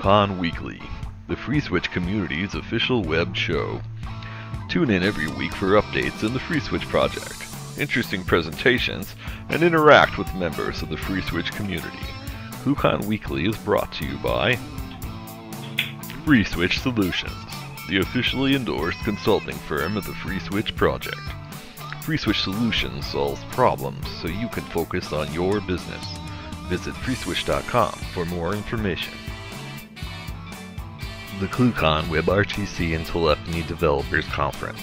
ClueCon Weekly, the FreeSwitch community's official web show. Tune in every week for updates in the FreeSwitch project, interesting presentations, and interact with members of the FreeSwitch community. ClueCon Weekly is brought to you by FreeSwitch Solutions, the officially endorsed consulting firm of the FreeSwitch project. FreeSwitch Solutions solves problems so you can focus on your business. Visit freeswitch.com for more information. The ClueCon WebRTC and Telephony Developers Conference.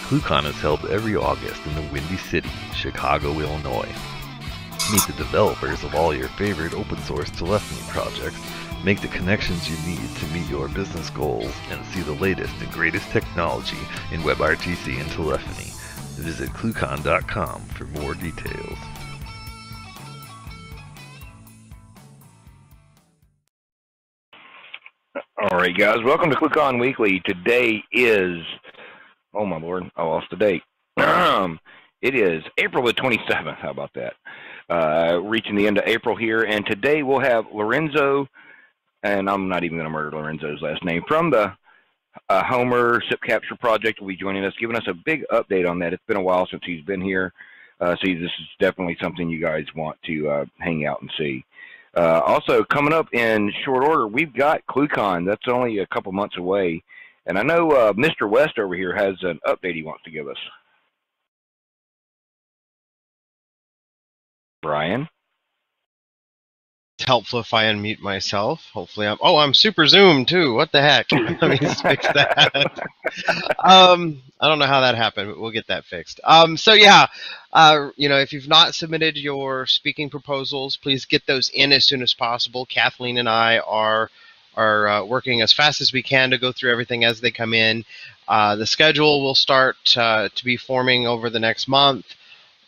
ClueCon is held every August in the Windy City, Chicago, Illinois. Meet the developers of all your favorite open source telephony projects, make the connections you need to meet your business goals, and see the latest and greatest technology in WebRTC and telephony. Visit ClueCon.com for more details. Alright guys, welcome to ClueCon Weekly. Today is, oh my lord, I lost the date. It is April the 27th, how about that? Reaching the end of April here, and today we'll have Lorenzo, and I'm not even going to murder Lorenzo's last name, from the Homer SIP Capture Project will be joining us, giving us a big update on that. It's been a while since he's been here, so this is definitely something you guys want to hang out and see. Also, coming up in short order, we've got ClueCon. That's only a couple months away, and I know Mr. West over here has an update he wants to give us. Brian? It's helpful if I unmute myself. Hopefully I'm super zoomed too. What the heck? Let me just fix that. I don't know how that happened, but we'll get that fixed. So yeah, if you've not submitted your speaking proposals, please get those in as soon as possible. Kathleen and I are working as fast as we can to go through everything as they come in. The schedule will start to be forming over the next month.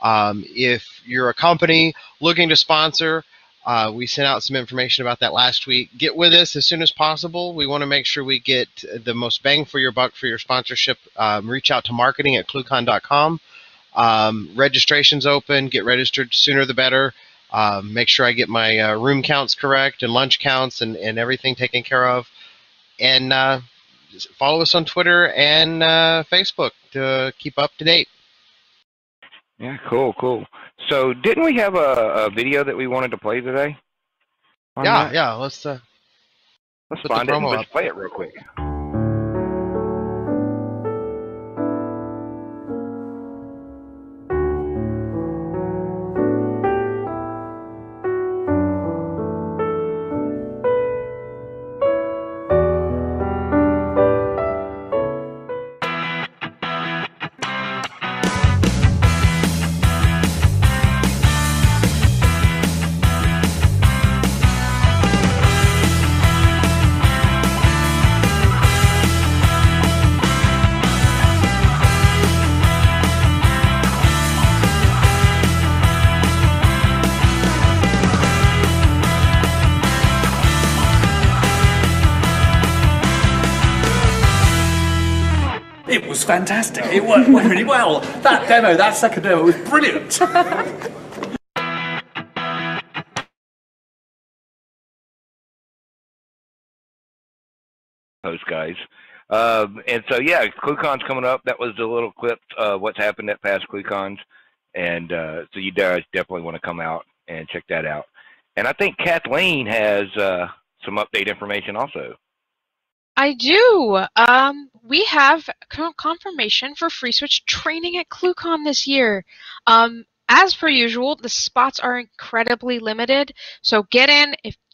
If you're a company looking to sponsor, we sent out some information about that last week. Get with us as soon as possible. We want to make sure we get the most bang for your buck for your sponsorship. Reach out to marketing@cluecon.com. Registration's open. Get registered sooner the better. Make sure I get my room counts correct and lunch counts and everything taken care of. And follow us on Twitter and Facebook to keep up to date. Yeah, cool. So, didn't we have a video that we wanted to play today? Yeah. Let's find it and let's play it real quick. It was fantastic. It went really well. That second demo was brilliant. Post guys. And so yeah, ClueCon's coming up. That was a little clip of what's happened at past ClueCons. And so you guys definitely want to come out and check that out. And I think Kathleen has some update information also. I do. We have confirmation for FreeSwitch training at ClueCon this year. As per usual, the spots are incredibly limited, so get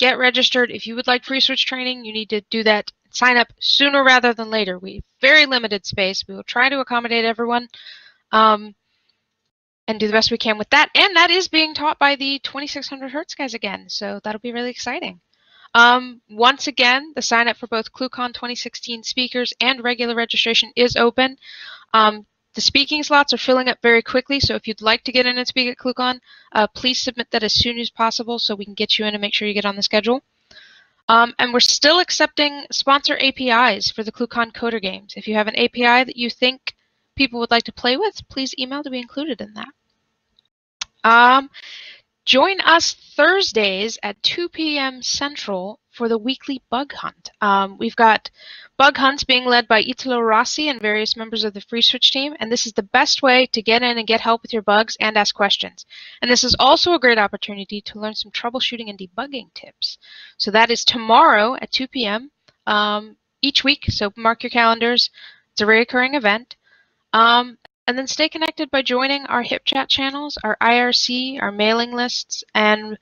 registered. If you would like FreeSwitch training, you need to do that. Sign up sooner rather than later. We have very limited space. We will try to accommodate everyone and do the best we can with that. And that is being taught by the 2600 Hertz guys again, so that'll be really exciting. Once again, the sign up for both ClueCon 2016 speakers and regular registration is open. The speaking slots are filling up very quickly, so if you'd like to get in and speak at ClueCon, please submit that as soon as possible so we can get you in and make sure you get on the schedule. And we're still accepting sponsor APIs for the ClueCon Coder Games. If you have an API that you think people would like to play with, please email to be included in that. Join us Thursdays at 2 p.m. Central for the weekly bug hunt. We've got bug hunts being led by Italo Rossi and various members of the FreeSwitch team, and this is the best way to get in and get help with your bugs and ask questions. And this is also a great opportunity to learn some troubleshooting and debugging tips. So that is tomorrow at 2 p.m. Each week, so mark your calendars. It's a recurring event. And then stay connected by joining our HipChat channels, our IRC, our mailing lists, and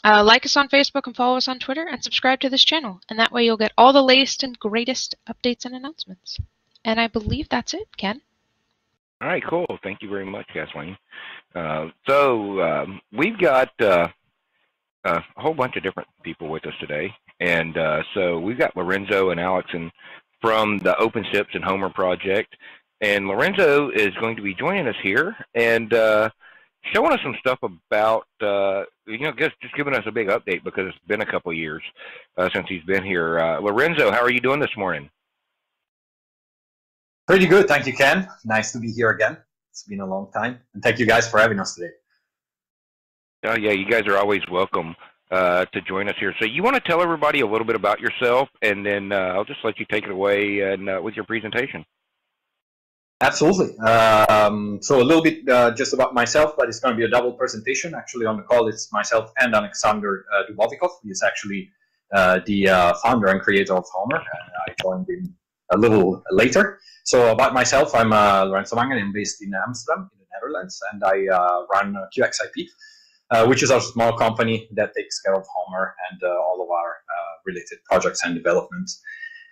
like us on Facebook and follow us on Twitter and subscribe to this channel. And that way you'll get all the latest and greatest updates and announcements. And I believe that's it, Ken. All right, cool. Thank you very much, Kathleen. We've got a whole bunch of different people with us today. And so we've got Lorenzo and Alex from the OpenShips and Homer project. And Lorenzo is going to be joining us here and showing us some stuff about, just giving us a big update because it's been a couple of years since he's been here. Lorenzo, how are you doing this morning? Pretty good, thank you, Ken. Nice to be here again. It's been a long time. And thank you guys for having us today. Oh, yeah, you guys are always welcome to join us here. So you want to tell everybody a little bit about yourself, and then I'll just let you take it away and with your presentation. Absolutely. So a little bit just about myself, but it's going to be a double presentation. Actually, on the call, it's myself and Alexander Dubovikov. He is actually the founder and creator of Homer. I joined him a little later. So about myself, I'm Lorenzo Mangan. I'm based in Amsterdam, in the Netherlands, and I run QXIP, which is a small company that takes care of Homer and all of our related projects and developments.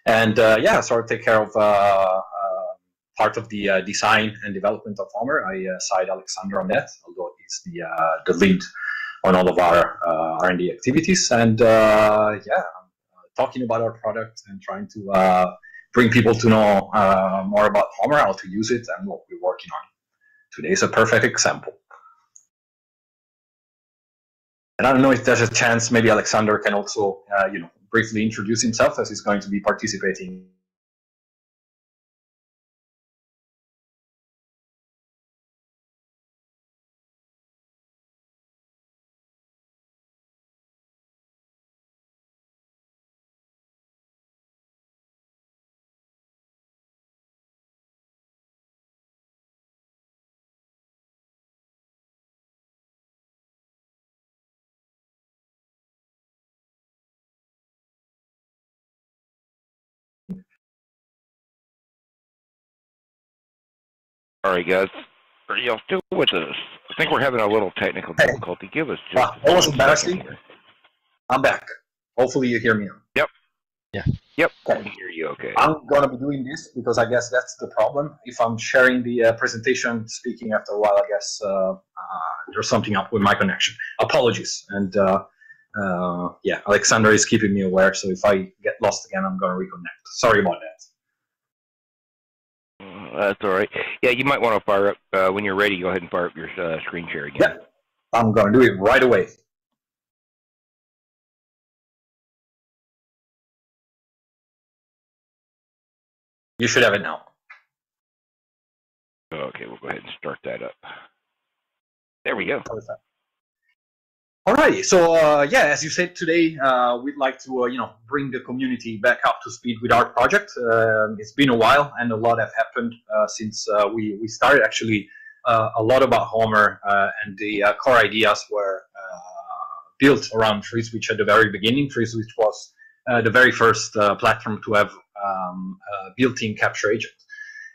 And so I take care of part of the design and development of Homer. I side Alexander on that, although he's the lead on all of our R&D activities. And I'm talking about our product and trying to bring people to know more about Homer, how to use it, and what we're working on. Today is a perfect example. And I don't know if there's a chance maybe Alexander can also briefly introduce himself, as he's going to be participating. All right, guys. Are y'all still with us? I think we're having a little technical difficulty. Give us just that was embarrassing. I'm back. Hopefully you hear me now. Yep. Yeah. Yep. Okay. I can hear you okay. I'm going to be doing this because I guess that's the problem. If I'm sharing the presentation, speaking after a while, I guess there's something up with my connection. Apologies. And Alexander is keeping me aware. So if I get lost again, I'm going to reconnect. Sorry about that. That's all right. Yeah, you might want to fire up, when you're ready, go ahead and fire up your screen share again. Yeah, I'm going to do it right away. You should have it now. Okay, we'll go ahead and start that up. There we go. Perfect. Alrighty, so as you said today, we'd like to bring the community back up to speed with our project. It's been a while, and a lot have happened since we started. Actually, a lot about Homer and the core ideas were built around FreeSwitch at the very beginning. FreeSwitch was the very first platform to have built-in capture agent,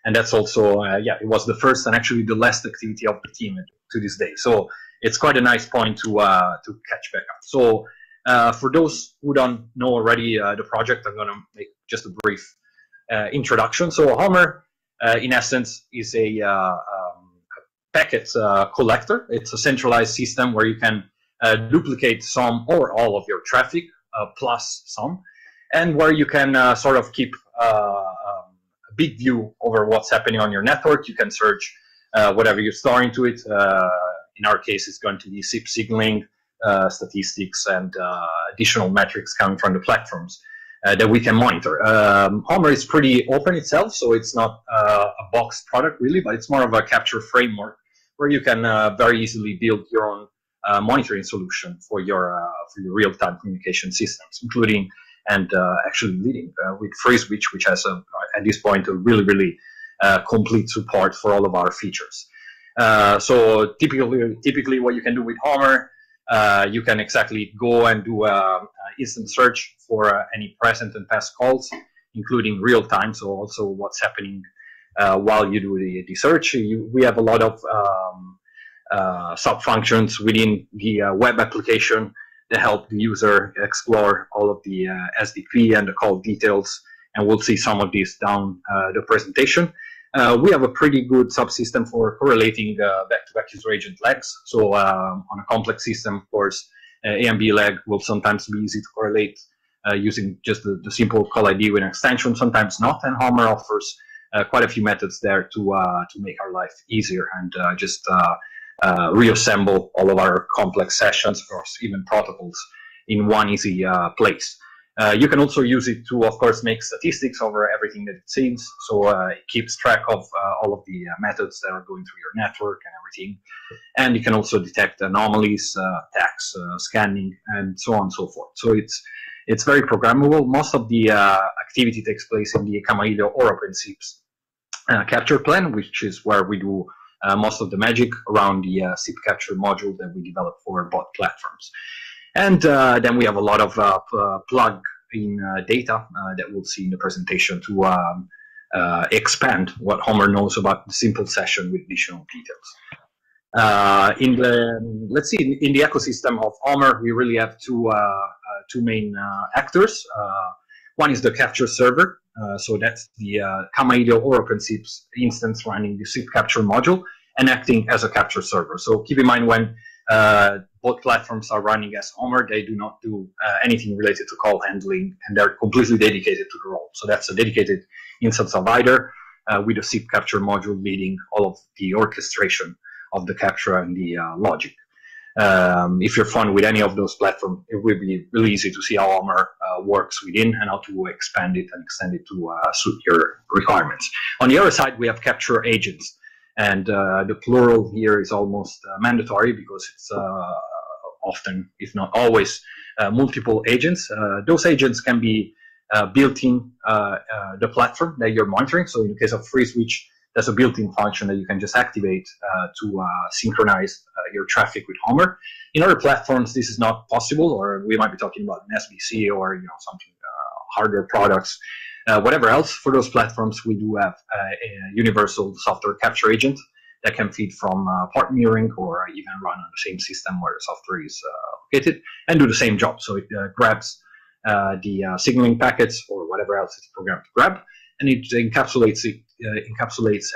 and that's also it was the first and actually the last activity of the team to this day. So it's quite a nice point to catch back up. So for those who don't know already the project, I'm going to make just a brief introduction. So Homer, in essence, is a packet collector. It's a centralized system where you can duplicate some or all of your traffic plus some, and where you can sort of keep a big view over what's happening on your network. You can search whatever you store into it. In our case, it's going to be SIP signaling, statistics, and additional metrics coming from the platforms that we can monitor. Homer is pretty open itself, so it's not a boxed product really, but it's more of a capture framework where you can very easily build your own monitoring solution for your real-time communication systems, including and actually leading with FreeSwitch, which has at this point a really complete support for all of our features. So typically what you can do with Homer, you can exactly go and do instant search for any present and past calls, including real time, so also what's happening while you do the search. We have a lot of sub-functions within the web application that help the user explore all of the SDP and the call details, and we'll see some of these down the presentation. We have a pretty good subsystem for correlating back-to-back user agent legs. So on a complex system, of course, A and B leg will sometimes be easy to correlate using just the simple call ID with an extension, sometimes not. And Homer offers quite a few methods there to make our life easier and just reassemble all of our complex sessions or even protocols in one easy place. You can also use it to, of course, make statistics over everything that it sees. So it keeps track of all of the methods that are going through your network and everything. And you can also detect anomalies, tags, scanning, and so on and so forth. So it's very programmable. Most of the activity takes place in the Kamailio or OpenSIPs capture plan, which is where we do most of the magic around the SIP capture module that we develop for bot platforms. And then we have a lot of plug-in data that we'll see in the presentation to expand what Homer knows about the simple session with additional details. In the ecosystem of Homer, we really have two main actors. One is the capture server. So that's the Kamailio or OpenSIPs instance running the SIP capture module and acting as a capture server. So keep in mind when both platforms are running as Homer, they do not do anything related to call handling, and they're completely dedicated to the role. So that's a dedicated instance of either with the SIP capture module leading all of the orchestration of the capture and the logic. If you're fun with any of those platforms, it will be really easy to see how Homer works within and how to expand it and extend it to suit your requirements. On the other side, we have capture agents. And the plural here is almost mandatory because it's often, if not always, multiple agents. Those agents can be built in the platform that you're monitoring. So in the case of FreeSwitch, there's a built-in function that you can just activate to synchronize your traffic with Homer. In other platforms, this is not possible, or we might be talking about an SBC or something hardware products. Whatever else, for those platforms, we do have a universal software capture agent that can feed from part mirroring or even run on the same system where the software is located and do the same job. So it grabs the signaling packets or whatever else it's programmed to grab, and it encapsulates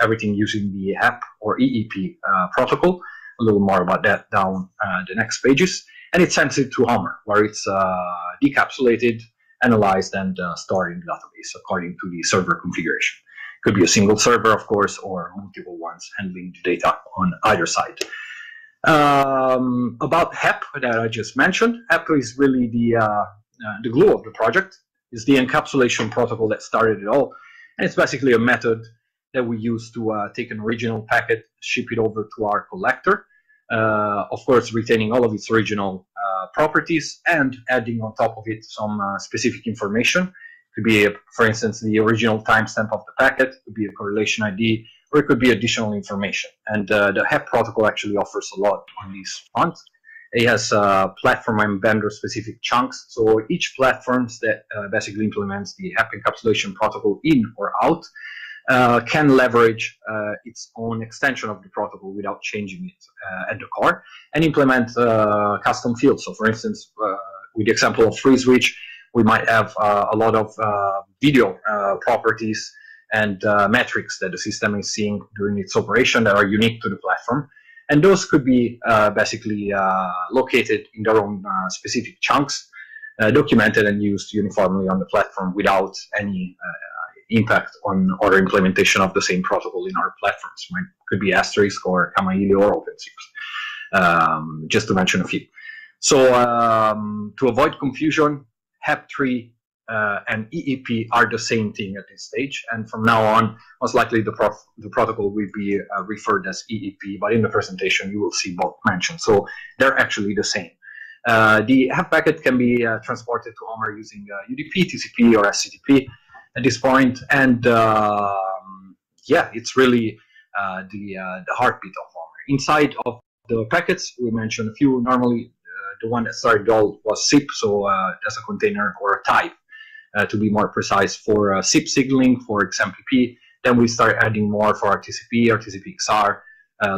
everything using the HAP or EEP protocol. A little more about that down the next pages. And it sends it to Homer, where it's decapsulated, analyzed, and stored in the database according to the server configuration. Could be a single server, of course, or multiple ones handling the data on either side. About HEP that I just mentioned, HEP is really the glue of the project. It's the encapsulation protocol that started it all. And it's basically a method that we use to take an original packet, ship it over to our collector, of course retaining all of its original properties and adding on top of it some specific information. It could be, for instance, the original timestamp of the packet, it could be a correlation ID, or it could be additional information. And the HEP protocol actually offers a lot on these fronts. It has platform and vendor-specific chunks, so each platform that basically implements the HEP encapsulation protocol in or out can leverage its own extension of the protocol without changing it at the core and implement custom fields. So for instance, with the example of FreeSwitch, we might have a lot of video properties and metrics that the system is seeing during its operation that are unique to the platform. And those could be basically located in their own specific chunks, documented and used uniformly on the platform without any impact on other implementation of the same protocol in our platforms. Could be Asterisk or Kamailio or OpenSIPs, just to mention a few. So to avoid confusion, HEP3 and EEP are the same thing at this stage, and from now on, most likely the protocol will be referred as EEP, but in the presentation you will see both mentioned, so they're actually the same. The HEP packet can be transported to Homer using UDP, TCP, or SCTP at this point, and yeah, it's really the heartbeat of Homer. Inside of the packets, we mentioned a few. Normally, the one that started all was SIP, so that's a container or a type, to be more precise, for SIP signaling, for XMPP. Then we start adding more for RTCP, RTCP-XR,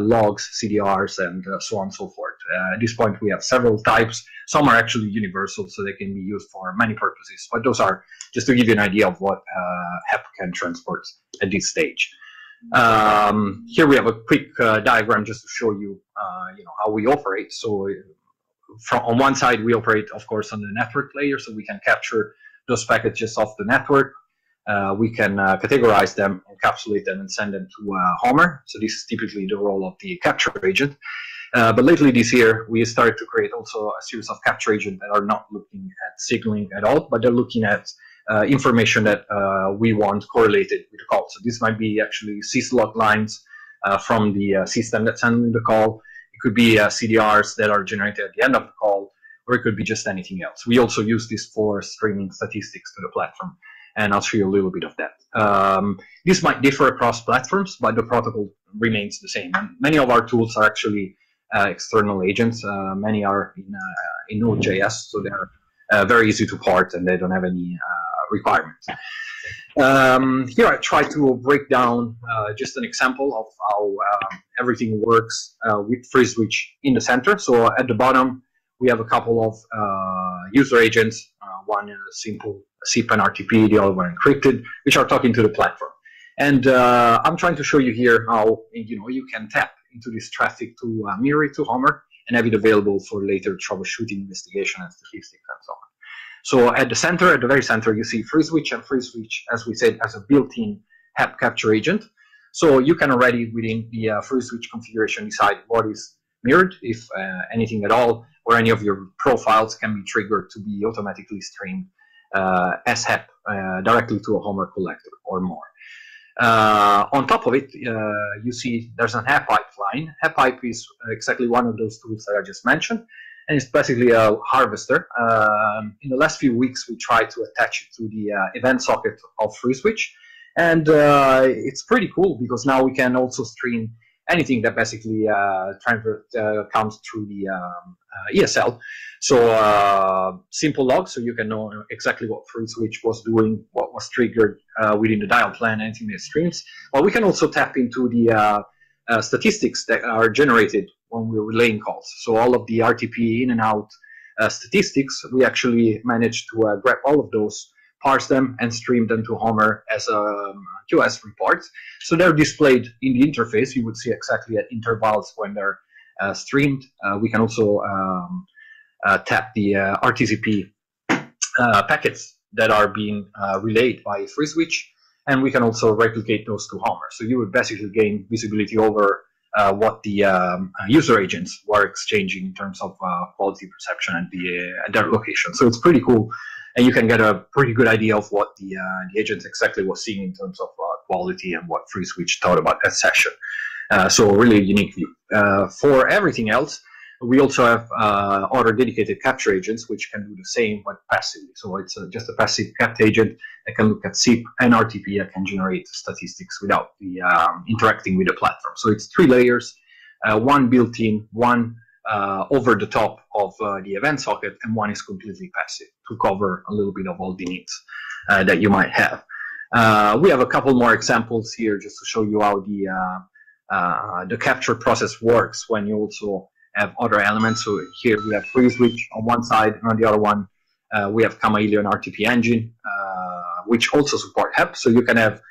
logs, CDRs, and so on and so forth. At this point, we have several types. Some are actually universal, so they can be used for many purposes. But those are just to give you an idea of what HEP can transport at this stage. Here we have a quick diagram just to show you, how we operate. So, on one side, we operate, of course, on the network layer, so we can capture those packets just off the network. We can categorize them, encapsulate them, and send them to Homer. So this is typically the role of the capture agent. But lately this year, we started to create also a series of capture agents that are not looking at signaling at all, but they're looking at information that we want correlated with the call. So this might be actually syslog lines from the system that's handling the call. It could be CDRs that are generated at the end of the call, or it could be just anything else. We also use this for streaming statistics to the platform, and I'll show you a little bit of that. This might differ across platforms, but the protocol remains the same. And many of our tools are actually external agents. Many are in Node.js, so they're very easy to port, and they don't have any requirements. Here I try to break down just an example of how everything works with FreeSwitch in the center. So at the bottom, we have a couple of user agents, one simple SIP and RTP, the other one encrypted, which are talking to the platform. And I'm trying to show you here how you can tap into this traffic to mirror it to Homer and have it available for later troubleshooting, investigation, and statistics, and so on. So at the center, at the very center, you see FreeSwitch, and FreeSwitch, as we said, has a built-in HEP capture agent. So you can already, within the FreeSwitch configuration, decide what is mirrored, if anything at all, or any of your profiles can be triggered to be automatically streamed as HEP directly to a Homer collector or more. On top of it, you see there's an HEP pipeline. HEP pipe is exactly one of those tools that I just mentioned, and it's basically a harvester. In the last few weeks, we tried to attach it to the event socket of FreeSwitch, and it's pretty cool because now we can also stream anything that basically comes through the ESL. So simple logs, so you can know exactly what FreeSwitch was doing, what was triggered within the dial plan, anything that streams. But we can also tap into the statistics that are generated when we're relaying calls. So all of the RTP in and out statistics, we actually managed to grab all of those, parse them, and stream them to Homer as a QoS report. So they're displayed in the interface. You would see exactly at intervals when they're streamed. We can also tap the RTCP packets that are being relayed by FreeSwitch, and we can also replicate those to Homer. So you would basically gain visibility over what the user agents were exchanging in terms of quality perception and their location. So it's pretty cool, and you can get a pretty good idea of what the agent exactly was seeing in terms of quality and what FreeSwitch thought about that session. So really unique view. For everything else, we also have other dedicated capture agents which can do the same but passively. So it's just a passive capture agent that can look at SIP and RTP that can generate statistics without the interacting with the platform. So it's 3 layers, one built-in, one over the top of the event socket, and one is completely passive to cover a little bit of all the needs that you might have. We have a couple more examples here just to show you how the capture process works when you also have other elements. So here we have FreeSwitch on one side, and on the other one we have Chameleon RTP engine, which also support HEP. So you can have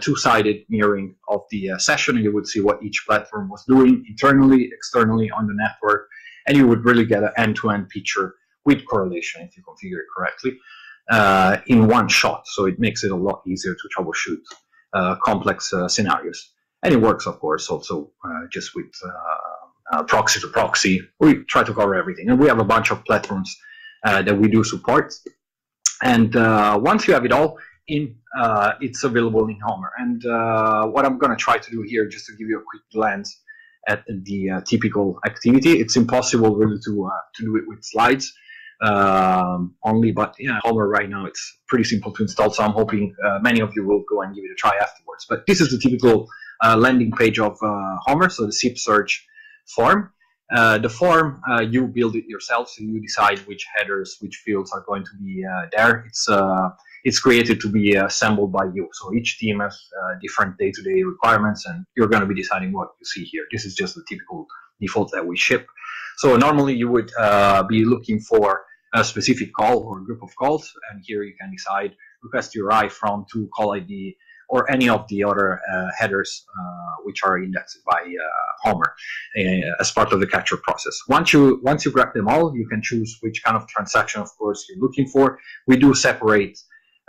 two-sided mirroring of the session, and you would see what each platform was doing internally, externally on the network, and you would really get an end-to-end picture with correlation if you configure it correctly in one shot. So it makes it a lot easier to troubleshoot complex scenarios. And it works, of course, also just with proxy to proxy. We try to cover everything, and we have a bunch of platforms that we do support. And once you have it all in, it's available in Homer. And what I'm going to try to do here, just to give you a quick glance at the typical activity. It's impossible really to do it with slides only, but yeah, Homer right now it's pretty simple to install, so I'm hoping many of you will go and give it a try afterwards. But this is the typical landing page of Homer, so the SIP search form. The form, you build it yourself, so you decide which headers, which fields are going to be there. It's created to be assembled by you. So each team has different day-to-day requirements, and you're going to be deciding what you see here. This is just the typical default that we ship. So normally you would be looking for a specific call or a group of calls, and here you can decide request URI from to call ID or any of the other headers which are indexed by Homer as part of the capture process. Once you grab them all, you can choose which kind of transaction, of course, you're looking for. We do separate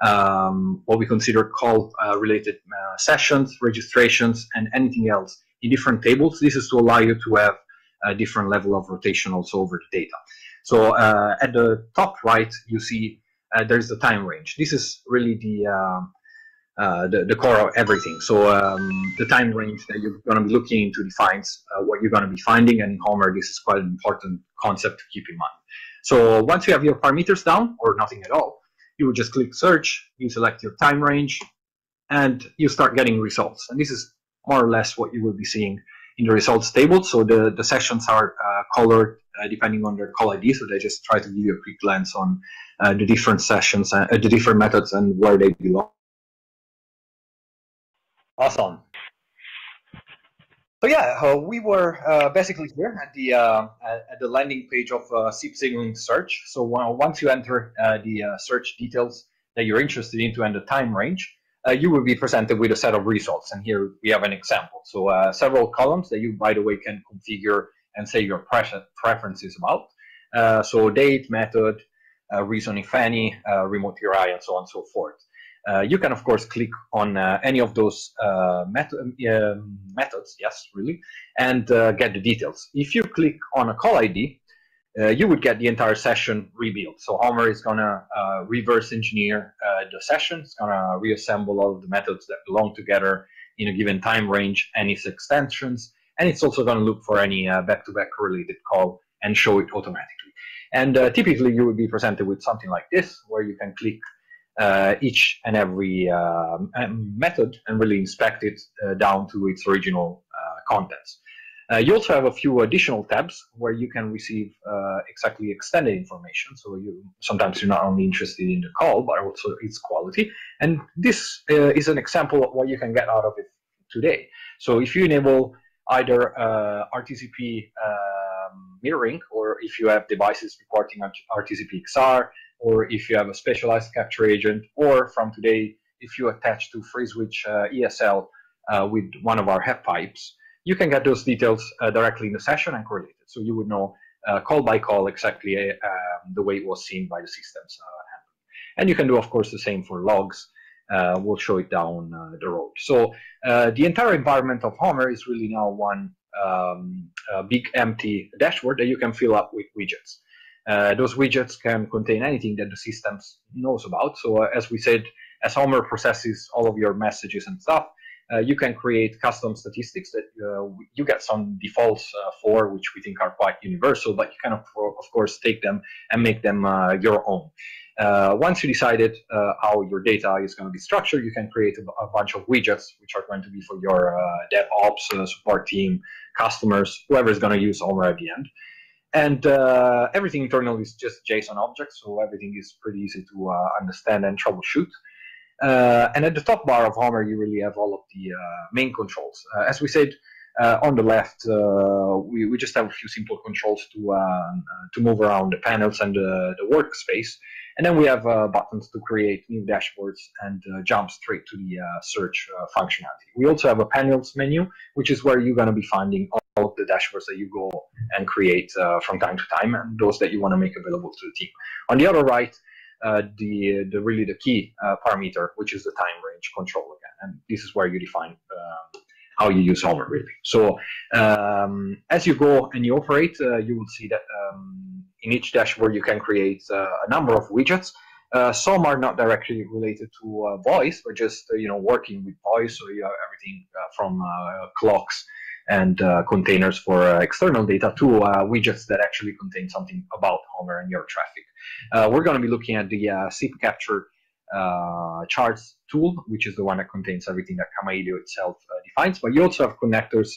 what we consider call related sessions, registrations, and anything else in different tables. This is to allow you to have a different level of rotation also over the data. So at the top right, you see there's the time range. This is really the core of everything. So the time range that you're going to be looking into defines what you're going to be finding, and in Homer, this is quite an important concept to keep in mind. So once you have your parameters down, or nothing at all, you would just click search, you select your time range, and you start getting results. And this is more or less what you will be seeing in the results table. So the sessions are colored depending on their call ID. So they just try to give you a quick glance on the different sessions, the different methods, and where they belong. Awesome. So yeah, we were basically here at the landing page of SIP signaling search. So once you enter the search details that you're interested into and the time range, you will be presented with a set of results. And here we have an example. So several columns that you, by the way, can configure and say your preferences about. So date, method, reason if any, remote URI, and so on and so forth. You can, of course, click on any of those methods, yes, really, and get the details. If you click on a call ID, you would get the entire session rebuilt. So Homer is going to reverse engineer the session. It's going to reassemble all of the methods that belong together in a given time range and its extensions. And it's also going to look for any back-to-back correlated call and show it automatically. And typically, you would be presented with something like this, where you can click each and every method and really inspect it down to its original contents. You also have a few additional tabs where you can receive exactly extended information. So sometimes you're not only interested in the call, but also its quality. And this is an example of what you can get out of it today. So if you enable either RTCP mirroring, or if you have devices reporting RTCP XR, or if you have a specialized capture agent, or from today, if you attach to FreeSwitch ESL with one of our HEP pipes, you can get those details directly in the session and correlate it. So you would know call by call exactly the way it was seen by the systems. And you can do, of course, the same for logs. We'll show it down the road. So the entire environment of Homer is really now one big empty dashboard that you can fill up with widgets. Those widgets can contain anything that the system knows about. So as we said, as Homer processes all of your messages and stuff, you can create custom statistics that you get some defaults for, which we think are quite universal, but you can, of course, take them and make them your own. Once you decided how your data is going to be structured, you can create a bunch of widgets, which are going to be for your DevOps support team, customers, whoever is going to use Homer at the end. And everything internal is just JSON objects, so everything is pretty easy to understand and troubleshoot. And at the top bar of Homer, you really have all of the main controls. As we said, on the left, we just have a few simple controls to move around the panels and the workspace. And then we have buttons to create new dashboards and jump straight to the search functionality. We also have a panels menu, which is where you're going to be finding all of the dashboards that you go and create from time to time, and those that you want to make available to the team. On the other right, really the key parameter, which is the time range control again, and this is where you define how you use Homer really. So as you go and you operate, you will see that in each dashboard you can create a number of widgets. Some are not directly related to voice, but just working with voice. So you have everything from clocks and containers for external data to widgets that actually contain something about Homer and your traffic. We're going to be looking at the SIP capture charts tool, which is the one that contains everything that Kamailio itself defines. But you also have connectors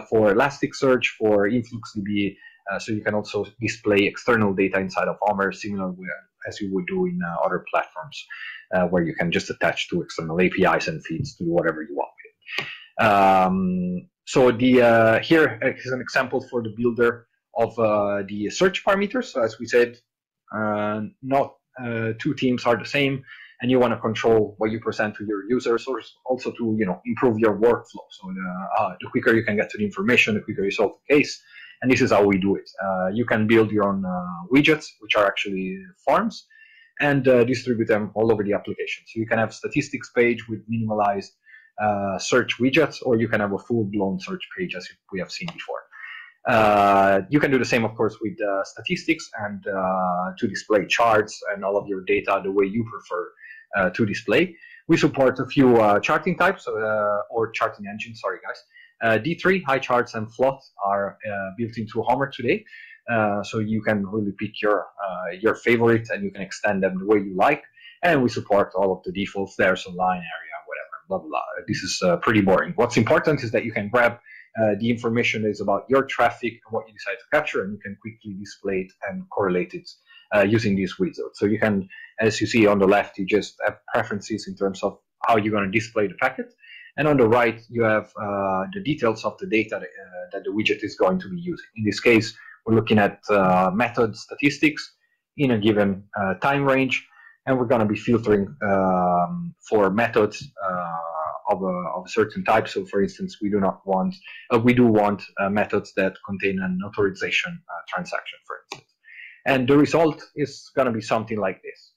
for Elasticsearch, for InfluxDB, so you can also display external data inside of Homer, similar as you would do in other platforms, where you can just attach to external APIs and feeds to do whatever you want with it. So here is an example for the builder of the search parameters. So as we said, not two teams are the same, and you want to control what you present to your users, or also to improve your workflow. So the quicker you can get to the information, the quicker you solve the case. And this is how we do it. You can build your own widgets, which are actually forms, and distribute them all over the application. So you can have statistics page with minimalized search widgets, or you can have a full-blown search page, as we have seen before. You can do the same, of course, with statistics and to display charts and all of your data the way you prefer to display. We support a few charting types, or charting engines, sorry guys. D3, high charts, and float are built into Homer today. So you can really pick your favorite, and you can extend them the way you like. And we support all of the defaults there, so line, area, whatever, blah, blah, blah. This is pretty boring. What's important is that you can grab the information that is about your traffic and what you decide to capture, and you can quickly display it and correlate it using these widgets. So you can, as you see on the left, you just have preferences in terms of how you're going to display the packet. And on the right, you have the details of the data that the widget is going to be using. In this case, we're looking at method statistics in a given time range, and we're going to be filtering for methods of a certain type. So, for instance, we do want methods that contain an authorization transaction, for instance. And the result is going to be something like this.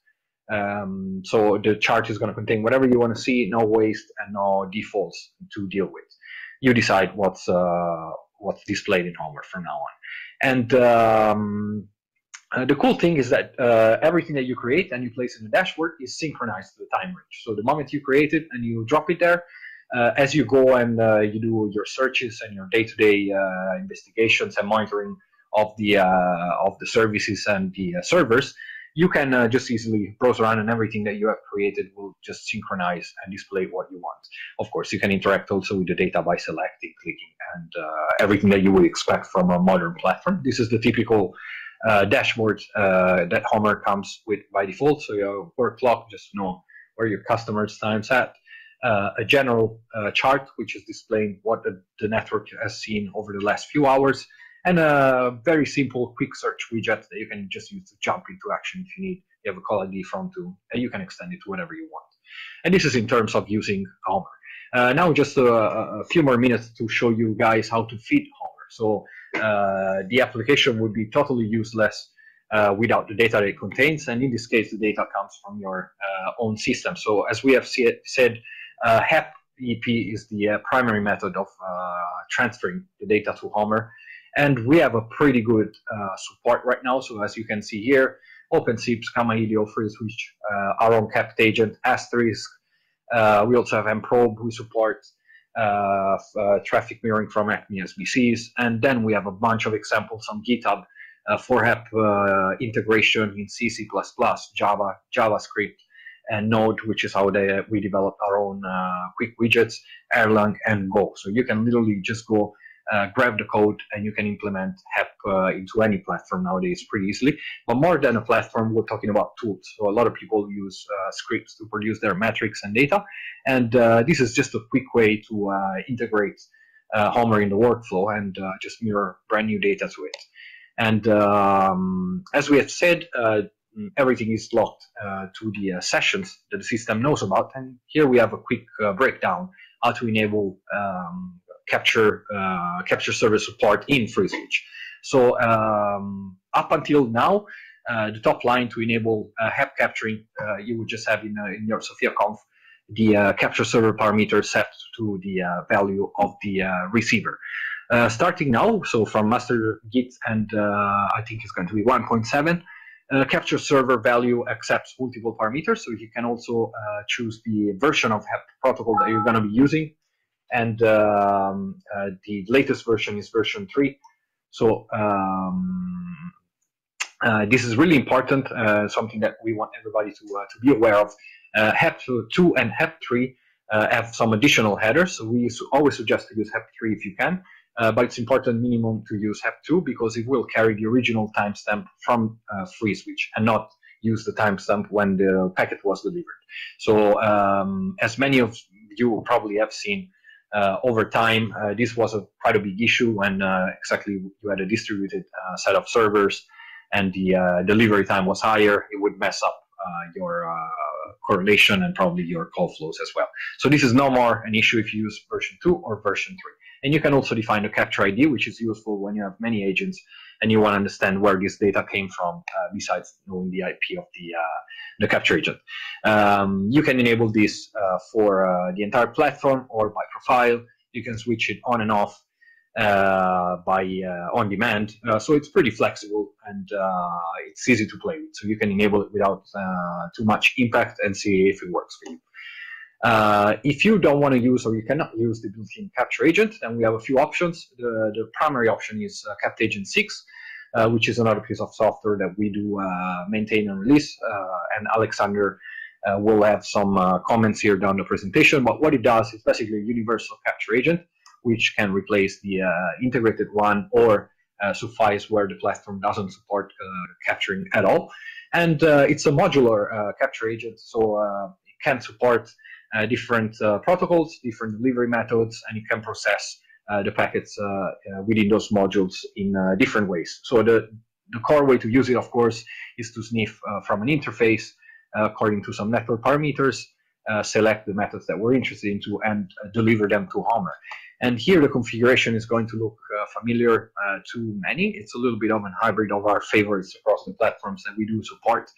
So the chart is going to contain whatever you want to see, no waste and no defaults to deal with. You decide what's displayed in Homer from now on. And the cool thing is that everything that you create and you place in the dashboard is synchronized to the time range. So the moment you create it and you drop it there, as you go and you do your searches and your day-to-day investigations and monitoring of the services and the servers, you can just easily browse around, and everything that you have created will just synchronize and display what you want. Of course, you can interact also with the data by selecting, clicking, and everything that you would expect from a modern platform. This is the typical dashboard that Homer comes with by default. So your work clock, just to know where your customers' time's at. A general chart, which is displaying what the network has seen over the last few hours. And a very simple quick search widget that you can just use to jump into action if you need. You have a call ID from to, and you can extend it to whatever you want. And this is in terms of using Homer. Now just a few more minutes to show you guys how to feed Homer. So the application would be totally useless without the data that it contains. And in this case, the data comes from your own system. So as we have said, HEP is the primary method of transferring the data to Homer. And we have a pretty good support right now. So as you can see here, OpenSIPs, Kamailio, FreeSwitch, our own Kept Agent, Asterisk. We also have mProbe, who support traffic mirroring from Acme SBCs. And then we have a bunch of examples on GitHub for HEP integration in C, C++, Java, JavaScript, and Node, which is how we developed our own quick widgets, Erlang, and Go. So you can literally just go grab the code, and you can implement HEP into any platform nowadays pretty easily. But more than a platform, we're talking about tools. So a lot of people use scripts to produce their metrics and data. And this is just a quick way to integrate Homer in the workflow and just mirror brand new data to it. And as we have said, everything is locked to the sessions that the system knows about. And here we have a quick breakdown how to enable capture server support in FreeSwitch. So up until now, the top line to enable HEP capturing, you would just have in your SophiaConf the capture server parameter set to the value of the receiver. Starting now, so from master git, and I think it's going to be 1.7, Capture server value accepts multiple parameters, so you can also choose the version of HEP protocol that you're going to be using. And the latest version is version 3. So this is really important, something that we want everybody to be aware of. HEP 2 and HEP 3 have some additional headers, so we always suggest to use HEP 3 if you can. But it's important minimum to use HEP 2 because it will carry the original timestamp from FreeSwitch and not use the timestamp when the packet was delivered. So as many of you probably have seen over time, this was quite a big issue when exactly you had a distributed set of servers and the delivery time was higher. It would mess up your correlation and probably your call flows as well. So this is no more an issue if you use version 2 or version 3. And you can also define a capture ID, which is useful when you have many agents and you want to understand where this data came from, besides knowing the IP of the capture agent. You can enable this for the entire platform or by profile. You can switch it on and off by on demand. So it's pretty flexible and it's easy to play with. So you can enable it without too much impact and see if it works for you. If you don't want to use or you cannot use the built-in capture agent, then we have a few options. The primary option is Capt Agent 6, which is another piece of software that we do maintain and release. And Alexander will have some comments here down the presentation. But what it does is basically a universal capture agent, which can replace the integrated one or suffice where the platform doesn't support capturing at all. And it's a modular capture agent, so it can support different protocols, different delivery methods, and it can process the packets within those modules in different ways. So the core way to use it, of course, is to sniff from an interface according to some network parameters, select the methods that we're interested into, and deliver them to Homer. And here the configuration is going to look familiar to many. It's a little bit of a hybrid of our favorites across the platforms that we do support.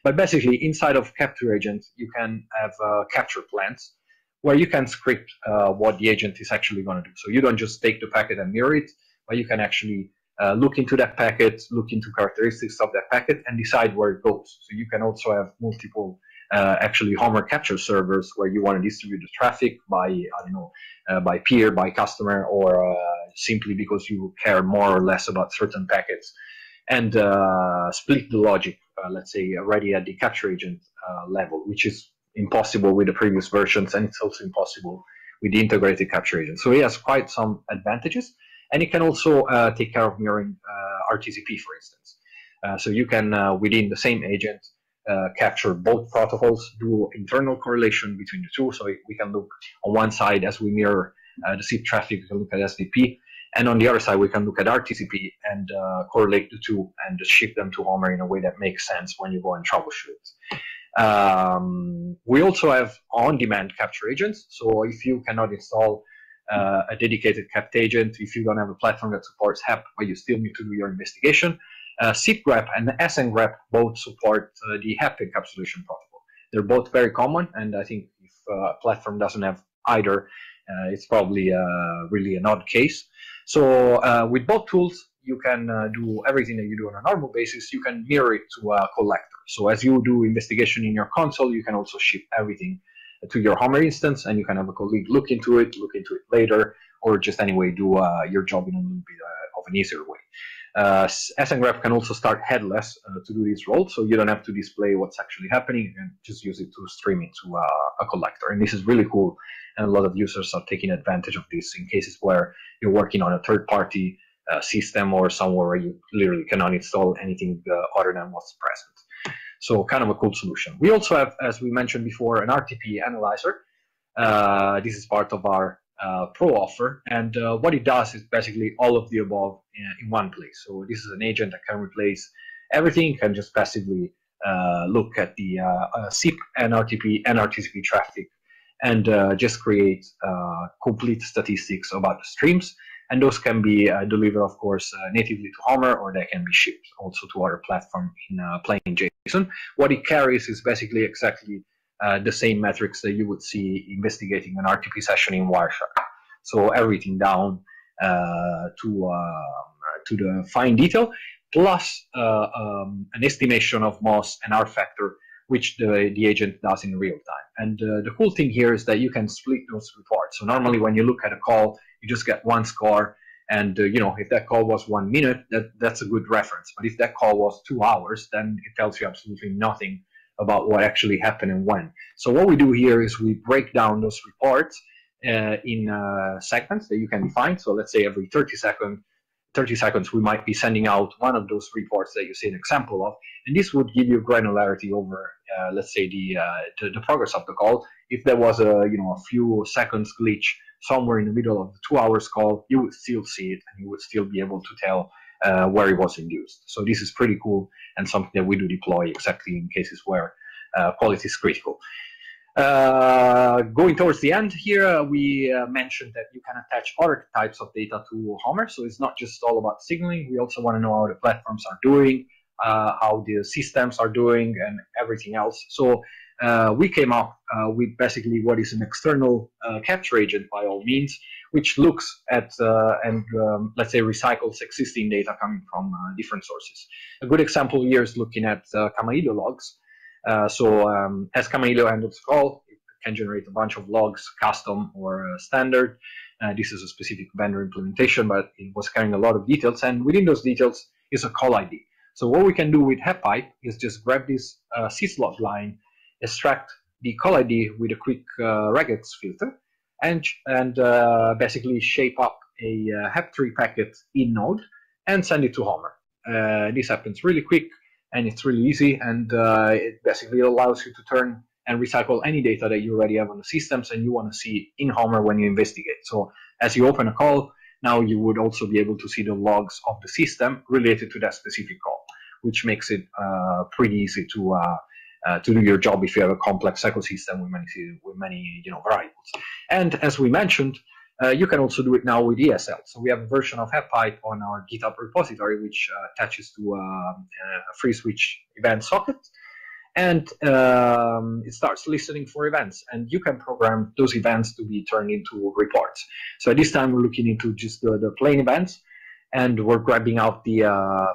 But basically, inside of Capture Agent, you can have capture plans where you can script what the agent is actually going to do. So you don't just take the packet and mirror it, but you can actually look into that packet, look into characteristics of that packet, and decide where it goes. So you can also have multiple actually Homer capture servers where you want to distribute the traffic by, I don't know, by peer, by customer, or simply because you care more or less about certain packets, and split the logic, let's say, already at the capture agent level, which is impossible with the previous versions, and it's also impossible with the integrated capture agent. So it has quite some advantages, and it can also take care of mirroring RTCP, for instance. So you can, within the same agent, capture both protocols, do internal correlation between the two. So we can look on one side as we mirror the SIP traffic, we can look at SDP, and on the other side we can look at RTCP and correlate the two and just ship them to Homer in a way that makes sense when you go and troubleshoot. We also have on-demand capture agents. So if you cannot install a dedicated Capt agent, if you don't have a platform that supports HEP, but you still need to do your investigation, SIPgrep and SNgrep both support the HEP encapsulation protocol. They're both very common, and I think if a platform doesn't have either, it's probably really an odd case. So with both tools, you can do everything that you do on a normal basis. You can mirror it to a collector. So as you do investigation in your console, you can also ship everything to your Homer instance, and you can have a colleague look into it later, or just anyway do your job in a little bit of an easier way. SNgrep can also start headless to do this role, so you don't have to display what's actually happening. You can just use it to stream it to a collector, and this is really cool, and a lot of users are taking advantage of this in cases where you're working on a third-party system or somewhere where you literally cannot install anything other than what's present. So kind of a cool solution. We also have, as we mentioned before, an RTP analyzer. This is part of our Pro offer, and what it does is basically all of the above in one place. So this is an agent that can replace everything, can just passively look at the SIP and RTP and RTCP traffic, and just create complete statistics about the streams. And those can be delivered, of course, natively to Homer, or they can be shipped also to other platform in plain JSON. What it carries is basically exactly the same metrics that you would see investigating an RTP session in Wireshark. So everything down to the fine detail. plus an estimation of MOS and R factor, which the agent does in real time. And the cool thing here is that you can split those reports. So normally when you look at a call, you just get one score. And if that call was 1 minute, that's a good reference. But if that call was 2 hours, then it tells you absolutely nothing about what actually happened and when. So what we do here is we break down those reports in segments that you can define. So let's say every 30 seconds, we might be sending out one of those reports that you see an example of, and this would give you granularity over, let's say, the progress of the call. If there was a few seconds glitch somewhere in the middle of the 2 hours call, you would still see it, and you would still be able to tell where it was induced. So this is pretty cool and something that we do deploy exactly in cases where quality is critical. Going towards the end here, we mentioned that you can attach other types of data to Homer. So it's not just all about signaling. We also want to know how the platforms are doing, how the systems are doing, and everything else. So we came up with basically what is an external capture agent, by all means, which looks at and let's say recycles existing data coming from different sources. A good example here is looking at Kamaillo logs. As Kamaillo handles call, it can generate a bunch of logs, custom or standard. This is a specific vendor implementation, but it was carrying a lot of details, and within those details is a call ID. So what we can do with HepPipe is just grab this syslog line, extract the call ID with a quick regex filter, and basically shape up a HEP3 packet in Node and send it to Homer. This happens really quick, and it's really easy, and it basically allows you to turn and recycle any data that you already have on the systems and you want to see in Homer when you investigate. So as you open a call, now you would also be able to see the logs of the system related to that specific call, which makes it pretty easy to do your job if you have a complex ecosystem with many variables. And as we mentioned, you can also do it now with ESL. So we have a version of HepPipe on our GitHub repository, which attaches to a FreeSwitch event socket, and it starts listening for events. And you can program those events to be turned into reports. So at this time, we're looking into just the plain events, and we're grabbing out the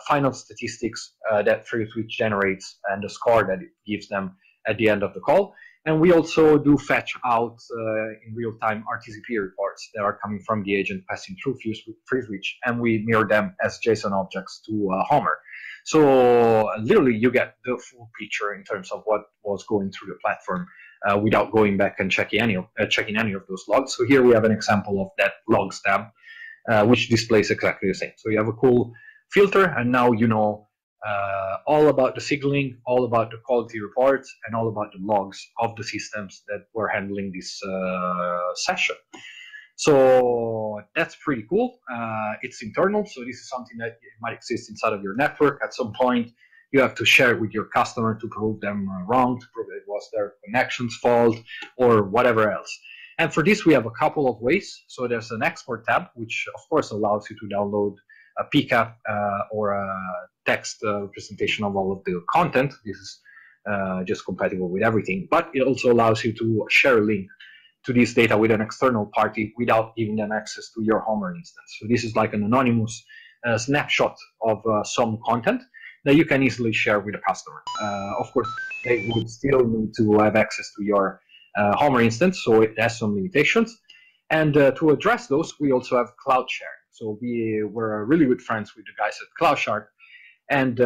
final statistics that FreeSwitch generates and the score that it gives them at the end of the call. And we also do fetch out in real-time RTCP reports that are coming from the agent passing through FreeSwitch, and we mirror them as JSON objects to Homer. So literally, you get the full picture in terms of what was going through the platform without going back and checking any of those logs. So here we have an example of that logs tab, which displays exactly the same. So you have a cool filter, and now you know all about the signaling, all about the quality reports, and all about the logs of the systems that were handling this session. So that's pretty cool. It's internal, so this is something that might exist inside of your network. At some point, you have to share it with your customer to prove them wrong, to prove it was their connection's fault, or whatever else. And for this, we have a couple of ways. So there's an export tab, which of course allows you to download a PCAP or a text representation of all of the content. This is just compatible with everything, but it also allows you to share a link to this data with an external party without giving them access to your Homer instance. So this is like an anonymous snapshot of some content that you can easily share with a customer. Of course, they would still need to have access to your Homer instance, so it has some limitations. And to address those, we also have cloud sharing. So we were really good friends with the guys at CloudShark, and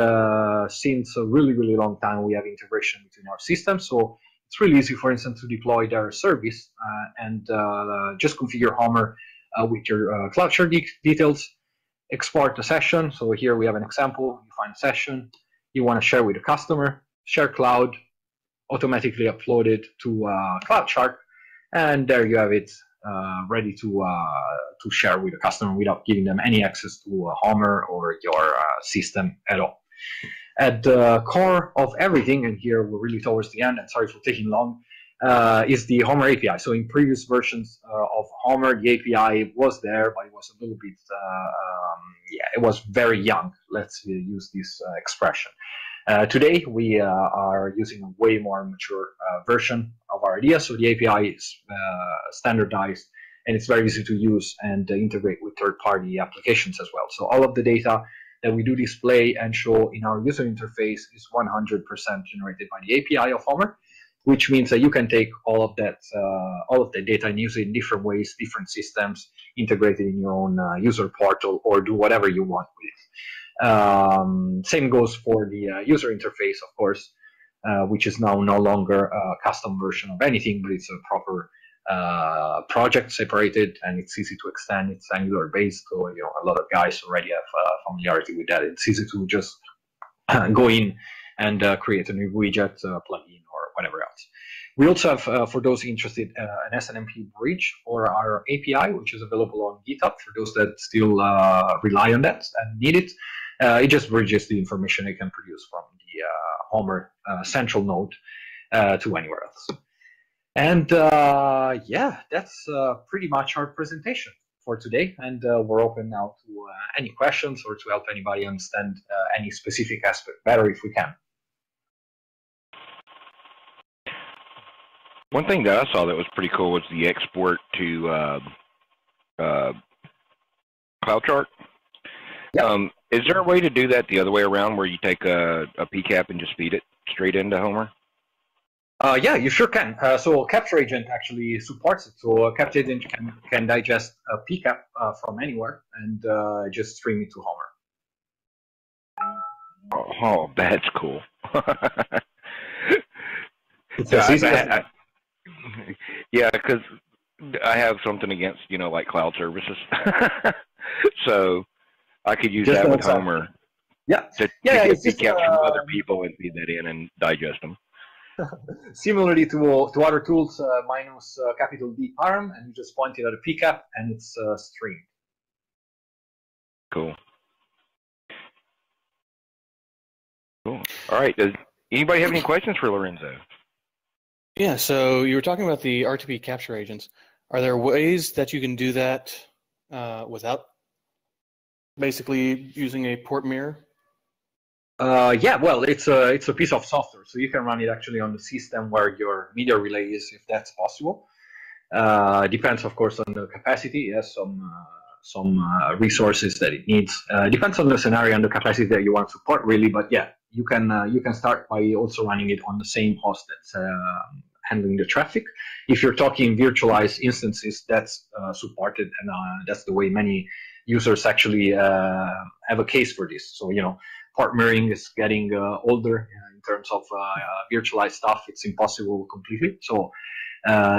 since a really, really long time, we have integration between our systems. So it's really easy, for instance, to deploy their service and just configure Homer with your CloudShark details, export the session. So here we have an example. You find a session you want to share with the customer, share cloud, automatically upload it to CloudShark, and there you have it ready to share with the customer without giving them any access to Homer or your system at all. At the core of everything, and here we're really towards the end, and sorry for taking long, is the Homer API. So in previous versions of Homer, the API was there, but it was a little bit, it was very young. Let's use this expression. Today, we are using a way more mature version of our idea. So the API is standardized, and it's very easy to use and integrate with third-party applications as well. So all of the data that we do display and show in our user interface is 100% generated by the API of Homer, which means that you can take all of the data and use it in different ways, different systems, integrate it in your own user portal, or do whatever you want with it. Same goes for the user interface, of course, which is now no longer a custom version of anything, but it's a proper project separated, and it's easy to extend. It's Angular based, so a lot of guys already have familiarity with that. It's easy to just go in and create a new widget, plugin, or whatever else. We also have, for those interested, an SNMP bridge for our API, which is available on GitHub for those that still rely on that and need it. It just bridges the information it can produce from the Homer central node to anywhere else. And yeah, that's pretty much our presentation for today. And we're open now to any questions or to help anybody understand any specific aspect better if we can. One thing that I saw that was pretty cool was the export to CloudChart. Yeah. Is there a way to do that the other way around, where you take a PCAP and just feed it straight into Homer? Yeah, you sure can. So Capture Agent actually supports it. So Capture Agent can digest a PCAP from anywhere and just stream it to Homer. Oh, that's cool. It's as easy as that. Yeah, because I have something against, like cloud services. So I could use that with Homer. Yeah. To get PCAPs from other people and feed that in and digest them. Similarly to other tools, minus capital D parm, and you just point it at a PCAP and it's streamed. Cool. Cool. All right. Does anybody have any questions for Lorenzo? Yeah, so you were talking about the RTP capture agents. Are there ways that you can do that without basically using a port mirror? Yeah, well, it's a piece of software, so you can run it actually on the system where your media relay is, if that's possible. Depends, of course, on the capacity. Yes, some resources that it needs. Depends on the scenario and the capacity that you want to support, really. But yeah, you can start by also running it on the same host that's handling the traffic. If you're talking virtualized instances, that's supported, and that's the way many users actually have a case for this. So port mirroring is getting older in terms of virtualized stuff. It's impossible completely. So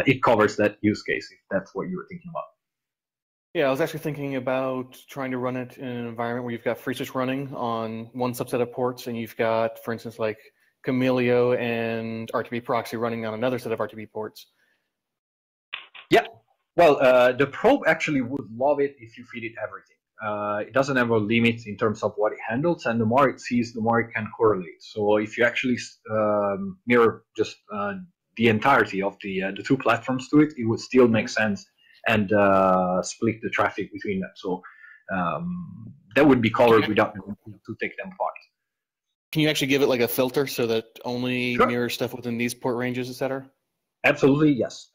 it covers that use case, if that's what you were thinking about. Yeah, I was actually thinking about trying to run it in an environment where you've got FreeSwitch running on one subset of ports, and you've got, for instance, like Camilio and RTP proxy running on another set of RTP ports. Yeah, well, the probe actually would love it if you feed it everything. It doesn't have a limit in terms of what it handles, and the more it sees, the more it can correlate. So if you actually mirror just the entirety of the two platforms to it, it would still make sense and split the traffic between them. So that would be covered without to take them apart. Can you actually give it like a filter so that only Sure. mirrors stuff within these port ranges, etc.? Absolutely, yes.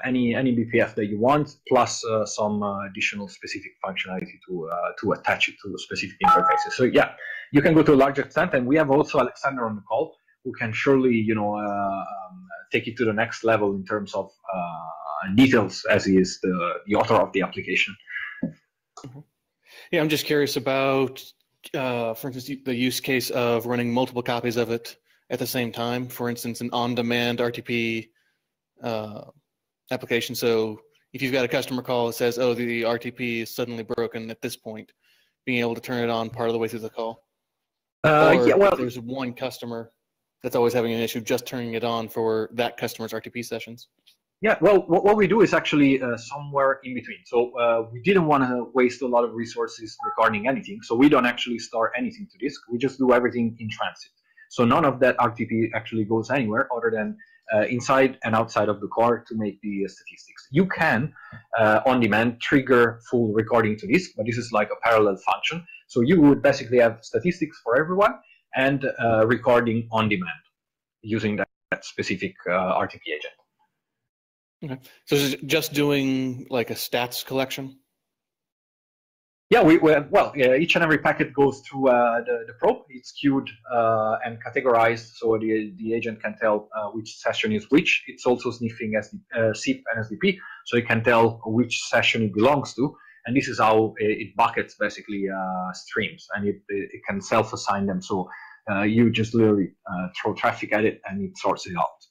Any BPF that you want, plus some additional specific functionality to attach it to specific interfaces. So yeah, you can go to a large extent, and we have also Alexander on the call who can surely take it to the next level in terms of details, as he is the author of the application. Yeah, I'm just curious about, for instance, the use case of running multiple copies of it at the same time. For instance, an on-demand RTP application. So if you've got a customer call that says, oh, the RTP is suddenly broken at this point, being able to turn it on part of the way through the call. Or Yeah, well, if there's one customer that's always having an issue, just turning it on for that customer's RTP sessions. yeah, well, what we do is actually somewhere in between. So we didn't want to waste a lot of resources regarding anything. So we don't actually store anything to disk. We just do everything in transit. So none of that RTP actually goes anywhere other than inside and outside of the core to make the statistics. You can, on demand, trigger full recording to disk, but this is like a parallel function. So you would basically have statistics for everyone and recording on demand using that specific RTP agent. Okay. So is it just doing like a stats collection? Yeah, each and every packet goes through the probe. It's queued and categorized, so the agent can tell which session is which. It's also sniffing SIP and SDP, so it can tell which session it belongs to. And this is how it buckets basically streams, and it can self-assign them. So you just literally throw traffic at it, and it sorts it out.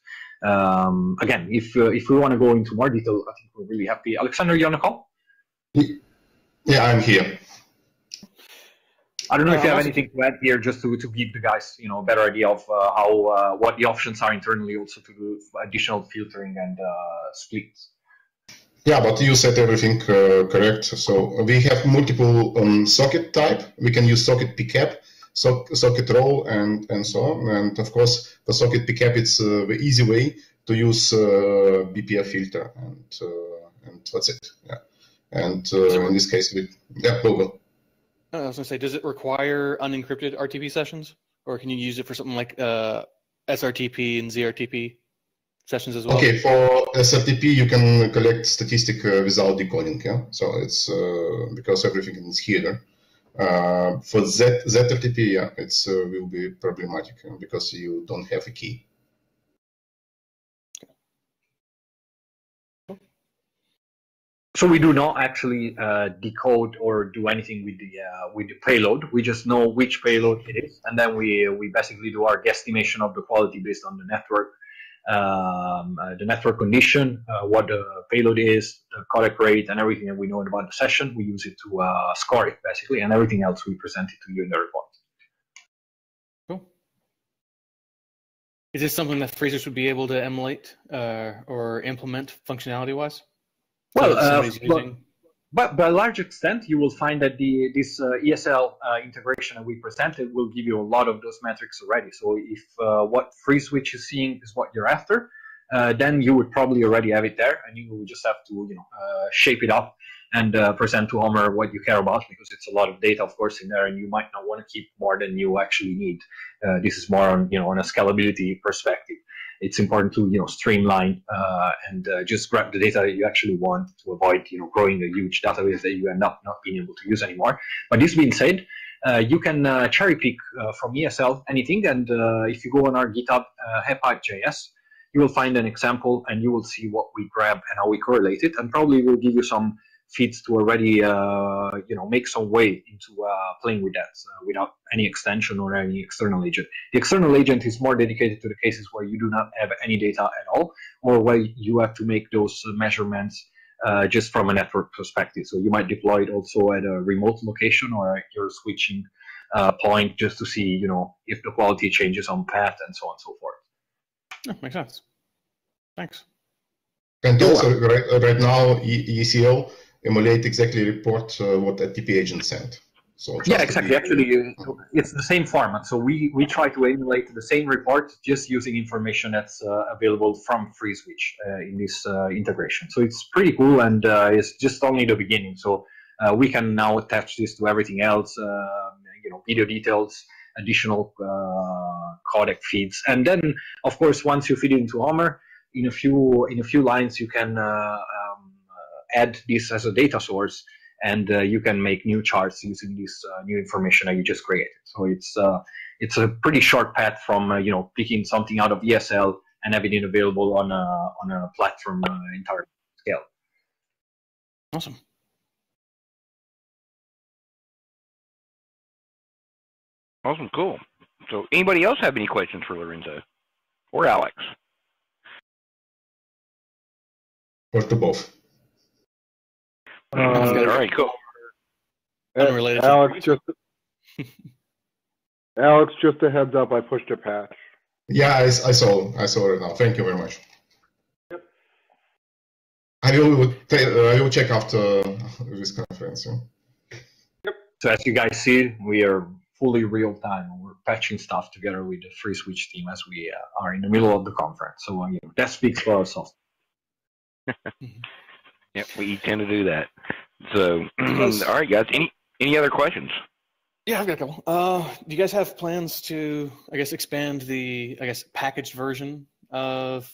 Again, if we want to go into more detail, I think we're really happy. Alexander, you on the call? Yeah, I'm here. I don't know if you have anything to add here, just to give the guys, a better idea of how what the options are internally, also to do additional filtering and splits. Yeah, but you said everything correct. So we have multiple socket type. We can use socket pcap, socket row, and so on. And of course, the socket pcap, it's the easy way to use BPF filter, and that's it. Yeah. And in this case, Google. I was going to say, does it require unencrypted RTP sessions, or can you use it for something like SRTP and ZRTP sessions as well? Okay, for SRTP, you can collect statistic without decoding. Yeah, so it's because everything is here. For ZRTP, yeah, it's will be problematic because you don't have a key. So we do not actually decode or do anything with the payload. We just know which payload it is, and then we basically do our guesstimation of the quality based on the network condition, what the payload is, the codec rate, and everything that we know about the session. We use it to score it basically, and everything else we present it to you in the report. Cool. Is this something that Freezers would be able to emulate or implement functionality-wise? Well, but by a large extent, you will find that this ESL integration that we presented will give you a lot of those metrics already. So if what FreeSwitch is seeing is what you're after, then you would probably already have it there, and you will just have to shape it up and present to Homer what you care about, because it's a lot of data, of course, in there, and you might not want to keep more than you actually need. This is more on on a scalability perspective. It's important to streamline and just grab the data that you actually want to avoid growing a huge database that you end up not being able to use anymore. But this being said, you can cherry pick from ESL anything, and if you go on our GitHub hepipe.js, you will find an example, and you will see what we grab and how we correlate it, and probably will give you some feeds to already make some way into playing with that without any extension or any external agent. The external agent is more dedicated to the cases where you do not have any data at all, or where you have to make those measurements just from a network perspective. So you might deploy it also at a remote location or at your switching point, just to see if the quality changes on path and so on and so forth. Yeah, makes sense. Thanks. And also right now ECL emulate exactly report what a TP agent sent. So yeah, exactly. Actually, it's the same format. So we try to emulate the same report, just using information that's available from FreeSwitch in this integration. So it's pretty cool, and it's just only the beginning. So we can now attach this to everything else, video details, additional codec feeds, and then of course once you feed it into Homer, in a few lines you can add this as a data source, and you can make new charts using this new information that you just created. So it's a pretty short path from picking something out of ESL and having it available on a platform entire scale. Awesome. Awesome, cool. So anybody else have any questions for Lorenzo or Alex? Or to both. All right, cool. Unrelated. Alex, just a heads up. I pushed a patch. Yeah, I saw it now. Thank you very much. Yep. I will check after this conference. Yeah? Yep. So as you guys see, we are fully real time. We're patching stuff together with the FreeSwitch team as we are in the middle of the conference. So that speaks for ourselves. Yep, we tend to do that. So, all right, guys. Any other questions? Yeah, I've got a couple. Do you guys have plans to, expand the, packaged version of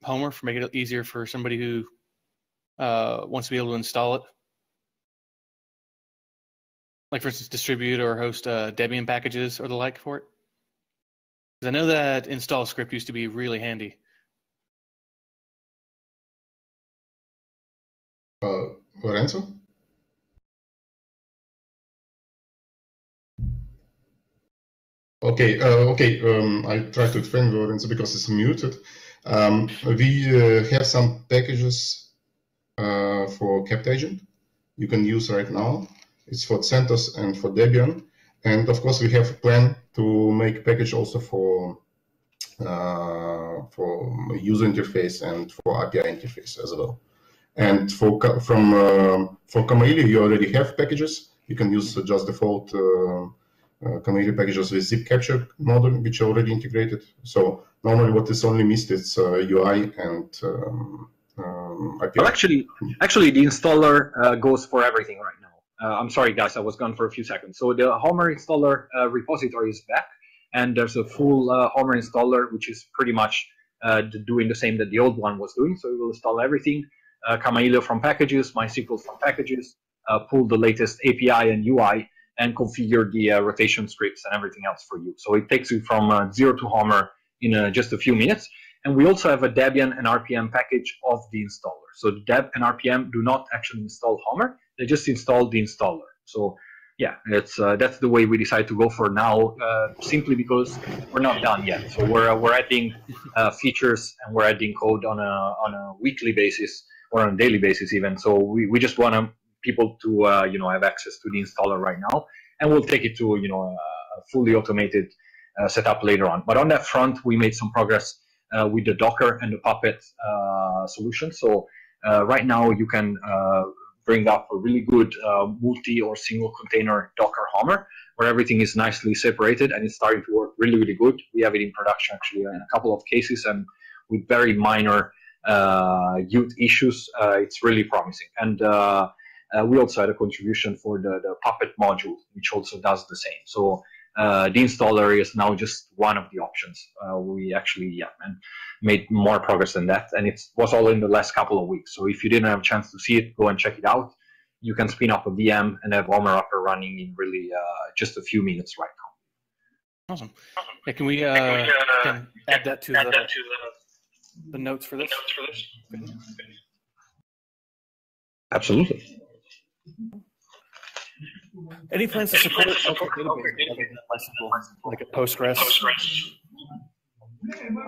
Homer for making it easier for somebody who wants to be able to install it? Like, for instance, distribute or host Debian packages or the like for it? Because I know that install script used to be really handy. Lorenzo? Okay, I try to explain Lorenzo because it's muted. We have some packages for CaptAgent you can use right now. It's for CentOS and for Debian. And of course, we have a plan to make package also for user interface and for API interface as well. And for Kamaili, you already have packages. You can use just default Kamaili packages with zip capture module, which are already integrated. So normally, what is only missed is UI and API. Well, actually, the installer goes for everything right now. I'm sorry, guys, I was gone for a few seconds. So the Homer installer repository is back, and there's a full Homer installer, which is pretty much doing the same that the old one was doing. So we will install everything, Kamaili from packages, MySQL from packages, pull the latest API and UI, and configure the rotation scripts and everything else for you. So it takes you from 0 to Homer in just a few minutes. And we also have a Debian and RPM package of the installer. So the Deb and RPM do not actually install Homer; they just install the installer. So yeah, that's the way we decide to go for now, simply because we're not done yet. So we're adding features and we're adding code on a weekly basis or on a daily basis even. So we just want people to have access to the installer right now, and we'll take it to a fully automated setup later on. But on that front, we made some progress with the Docker and the Puppet solution. So right now you can bring up a really good multi or single container Docker Homer where everything is nicely separated, and it's starting to work really, really good. We have it in production actually in a couple of cases, and with very minor youth issues, it's really promising. And we also had a contribution for the Puppet module, which also does the same. So the installer is now just one of the options. We actually made more progress than that, and it was all in the last couple of weeks. So if you didn't have a chance to see it, go and check it out. You can spin up a VM and have Homer up and running in really just a few minutes right now. Awesome. Yeah, can we can add that to the notes for this? Absolutely. Any plans to support like a Postgres?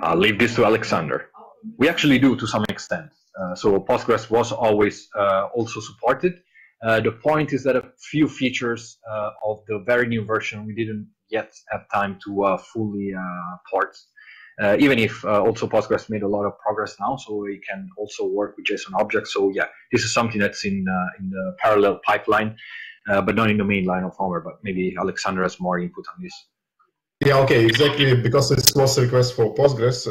I'll leave this to Alexander. We actually do to some extent. So Postgres was always also supported. The point is that a few features of the very new version we didn't yet have time to fully port. Even if also Postgres made a lot of progress now, so it can also work with JSON objects. So yeah, this is something that's in the parallel pipeline. But not in the main line of Homer, but maybe Alexander has more input on this. Yeah, okay, exactly, because this was a request for Postgres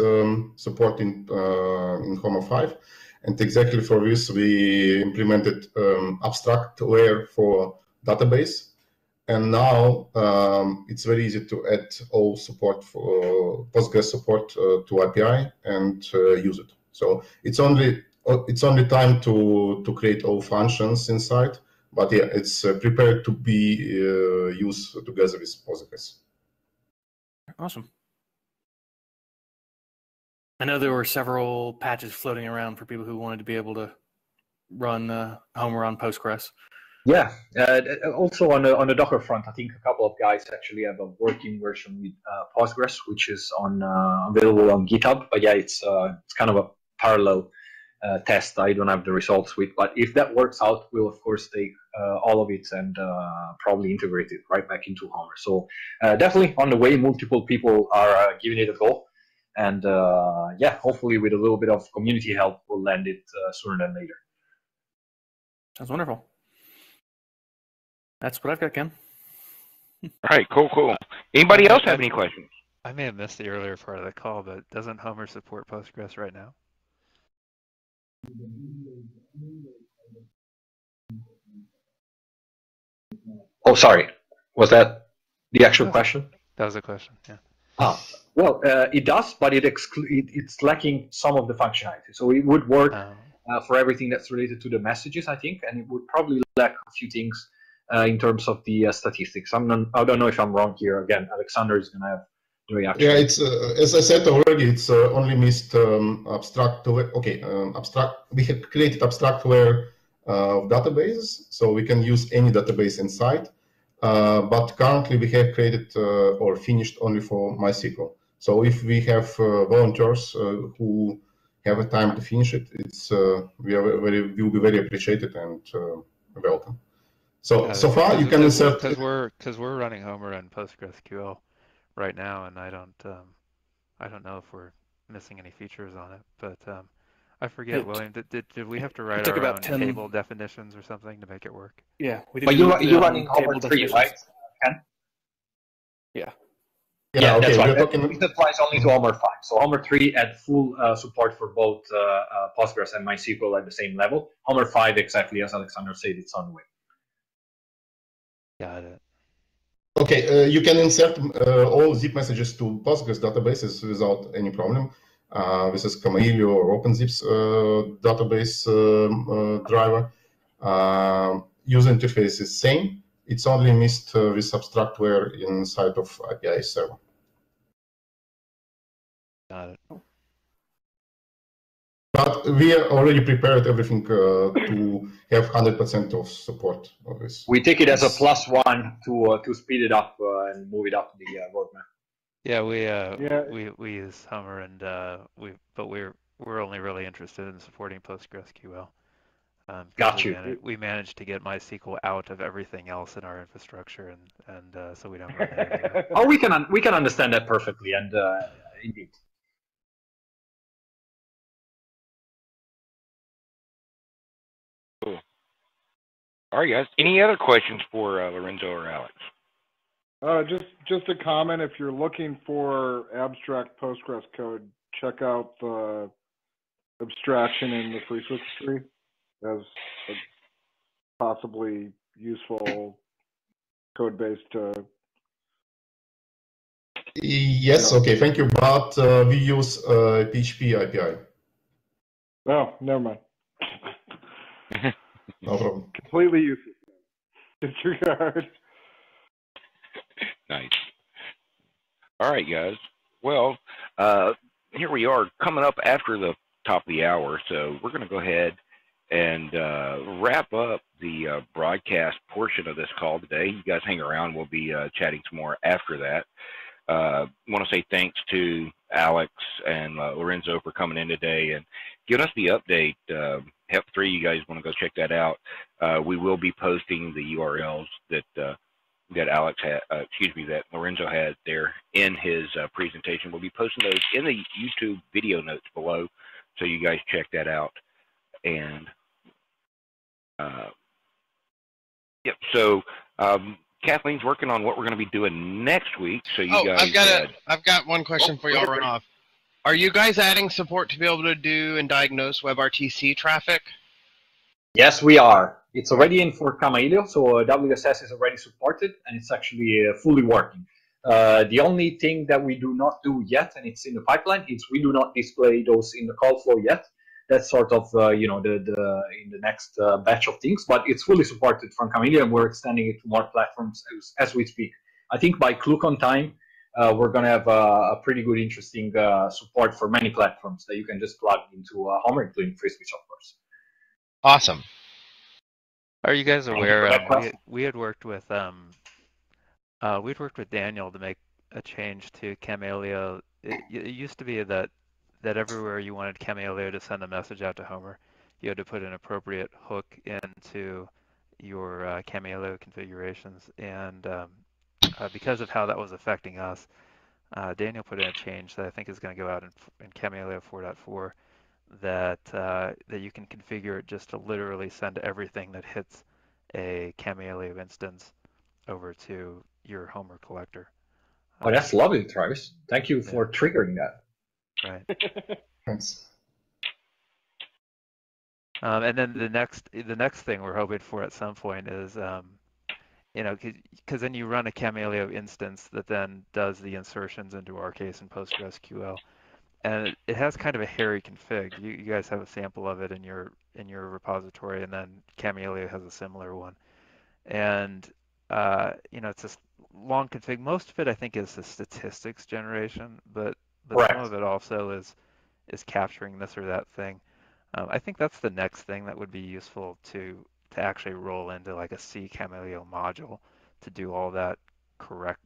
support in Homer 5, and exactly for this we implemented abstract layer for database, and now it's very easy to add all support for Postgres support to API and use it. So it's only time to create all functions inside. But yeah, it's prepared to be used together with Postgres. Awesome. I know there were several patches floating around for people who wanted to be able to run Homer on Postgres. Yeah. Also on the Docker front, I think a couple of guys actually have a working version with Postgres, which is available on GitHub. But yeah, it's kind of a parallel test. I don't have the results with, but if that works out, we'll of course take all of it and probably integrate it right back into Homer. So definitely on the way. Multiple people are giving it a go, and yeah, hopefully with a little bit of community help, we'll land it sooner than later. Sounds wonderful. That's what I've got, Ken. All right, cool. Anybody else have any questions? I may have missed the earlier part of the call, but doesn't Homer support Postgres right now? Oh, sorry. Was that the actual question? That was a question, yeah. Well, it does, but it's lacking some of the functionality. So it would work for everything that's related to the messages, I think, and it would probably lack a few things in terms of the statistics. I don't know if I'm wrong here. Again, Alexander is going to have the reaction. Yeah, it's as I said already. It's only missed abstract. Abstract. We have created abstract layer of databases, so we can use any database inside. But currently, we have created or finished only for MySQL. So if we have volunteers who have a time to finish it, will be very appreciated and welcome. So far you can insert because we're running Homer and PostgreSQL right now, and I don't know if we're missing any features on it, but I forget, William. Did we have to write our own table definitions or something to make it work? Yeah, we did. But you're running Homer 3, right, Ken? Yeah. Yeah, okay, that's right. talking... It applies only to Homer 5. So Homer 3 had full support for both Postgres and MySQL at the same level. Homer 5, exactly as Alexander said, it's on the way. Got it. Okay, you can insert all zip messages to Postgres databases without any problem. This is Kamailio or OpenZip's database driver. User interface is same. It's only missed with abstract layer inside of API server. Got it. But we are already prepared everything to have 100% of support of this. We take it as a +1 to speed it up and move it up the roadmap. Yeah, we use Homer, and but we're only really interested in supporting PostgreSQL. Got you. We managed to get MySQL out of everything else in our infrastructure, and so we don't run that anymore. Oh, we can understand that perfectly, and indeed. Cool. All right, guys. Any other questions for Lorenzo or Alex? Just a comment. If you're looking for abstract Postgres code, check out the abstraction in the FreeSwitch tree as a possibly useful code base to. Yes. Okay. Thank you. But we use PHP API. Oh, never mind. No problem. Completely useless. Disregard. Nice. All right, guys. Well, here we are coming up after the top of the hour, so we're going to go ahead and wrap up the broadcast portion of this call today. You guys hang around. We'll be chatting some more after that. I want to say thanks to Alex and Lorenzo for coming in today and giving us the update. HEP3, you guys want to go check that out. We will be posting the URLs that that Lorenzo had there in his presentation. We'll be posting those in the YouTube video notes below, so you guys check that out. And yep. So Kathleen's working on what we're going to be doing next week. So you guys. I've got one question for you. I'll run off. Are you guys adding support to be able to do and diagnose WebRTC traffic? Yes, we are. It's already in for Kamailio, so WSS is already supported, and it's actually fully working. The only thing that we do not do yet, and it's in the pipeline, is we do not display those in the call flow yet. That's sort of in the next batch of things, but it's fully supported from Kamailio, and we're extending it to more platforms as we speak. I think by ClueCon time, we're going to have a pretty good, interesting support for many platforms that you can just plug into Homer, including FreeSwitch, of course. Awesome. Are you guys aware? We had worked with Daniel to make a change to Kamailio. It used to be that everywhere you wanted Kamailio to send a message out to Homer, you had to put an appropriate hook into your Kamailio configurations, and because of how that was affecting us, Daniel put in a change that I think is going to go out in Kamailio 4.4 that you can configure it just to literally send everything that hits a Kamailio instance over to your Homer collector. Oh, that's lovely, Travis. Thank you for triggering that. Right. Thanks. And then the next thing we're hoping for at some point is, because then you run a Kamailio instance that then does the insertions into our case in PostgreSQL, and it has kind of a hairy config. You guys have a sample of it in your repository, and then Kamailio has a similar one. and it's this long config. Most of it, I think, is the statistics generation, but some Correct. of it also is capturing this or that thing. I think that's the next thing that would be useful to actually roll into like a C Chameleon module to do all that correct,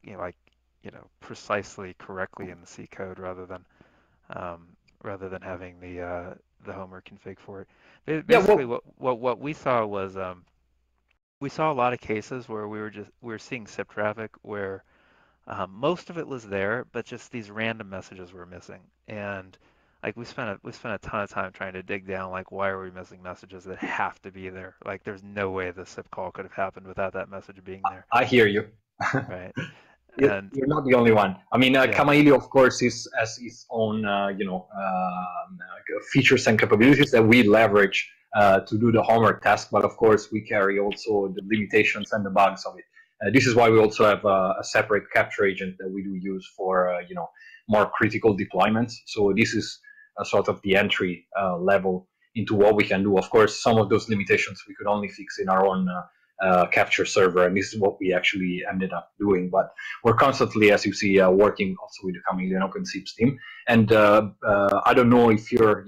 precisely correctly in the C code rather than having the Homer config for it. Yeah, Basically, well, what we saw was we saw a lot of cases where we were seeing SIP traffic where most of it was there, but just these random messages were missing. And like we spent a ton of time trying to dig down, like, why are we missing messages that have to be there? Like, there's no way the SIP call could have happened without that message being there, I hear you. right? You're, And you're not the only one. I mean, yeah, Kamailio, of course, is has its own, features and capabilities that we leverage to do the homework task. But of course, we carry also the limitations and the bugs of it. This is why we also have a separate capture agent that we do use for, more critical deployments. So this is a sort of the entry level into what we can do. Of course, some of those limitations we could only fix in our own capture server, and this is what we actually ended up doing. But we're constantly, as you see, working also with the Chameleon OpenSIPs team. And I don't know if you're,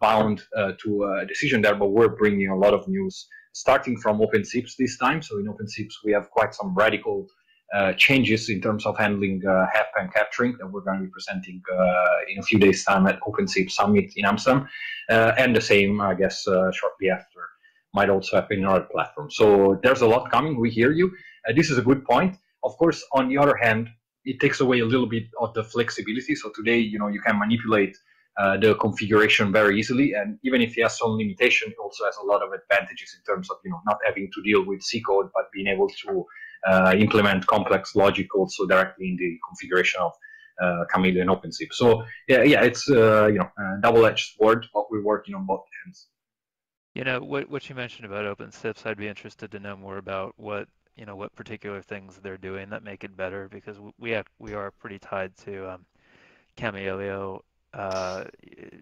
bound to a decision there, but we're bringing a lot of news starting from OpenSIPs this time. So in OpenSIPs, we have quite some radical changes in terms of handling HEP and capturing that we're going to be presenting in a few days' time at OpenSIP Summit in Amsterdam. And the same, I guess, shortly after might also happen in other platforms. So there's a lot coming. We hear you. This is a good point. Of course, on the other hand, it takes away a little bit of the flexibility. So today, you can manipulate the configuration very easily, and even if it has some limitation, it also has a lot of advantages in terms of not having to deal with C code, but being able to implement complex logic also directly in the configuration of Chameleon OpenSIP. So yeah, it's a double-edged sword, but we're working on both ends. What you mentioned about OpenSIPs, I'd be interested to know more about what particular things they're doing that make it better, because we are pretty tied to Kamailio,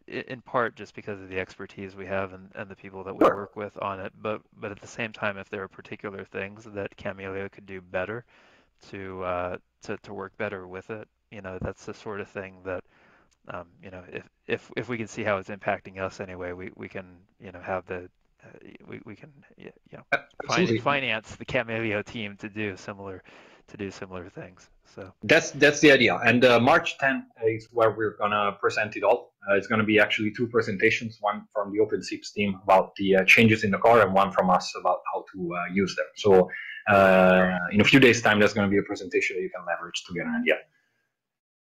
in part just because of the expertise we have and the people that we work with on it. But at the same time, if there are particular things that Kamailio could do better to work better with it, that's the sort of thing that if we can see how it's impacting us anyway, we can have the we can finance the Kamailio team to do similar things. So that's the idea. And March 10th is where we're gonna present it all. It's gonna be actually two presentations: one from the OpenSIPs team about the changes in the core, and one from us about how to use them. So in a few days' time, there's gonna be a presentation that you can leverage together. And yeah,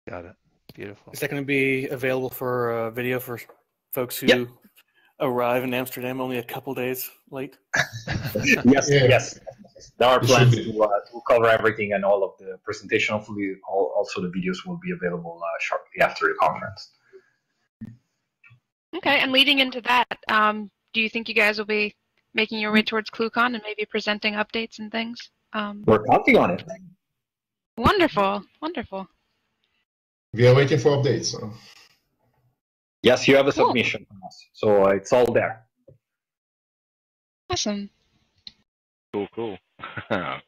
got it. Beautiful. Is that going to be available for video for folks who arrive in Amsterdam only a couple days late? Yes. There are plans to cover everything, and all of the presentation. Hopefully, also the videos will be available shortly after the conference. Okay, and leading into that, do you think you guys will be making your way towards ClueCon and maybe presenting updates and things? We're counting on it. Wonderful. We are waiting for updates. So. Yes, you have a submission from us, so it's all there. Awesome. Cool.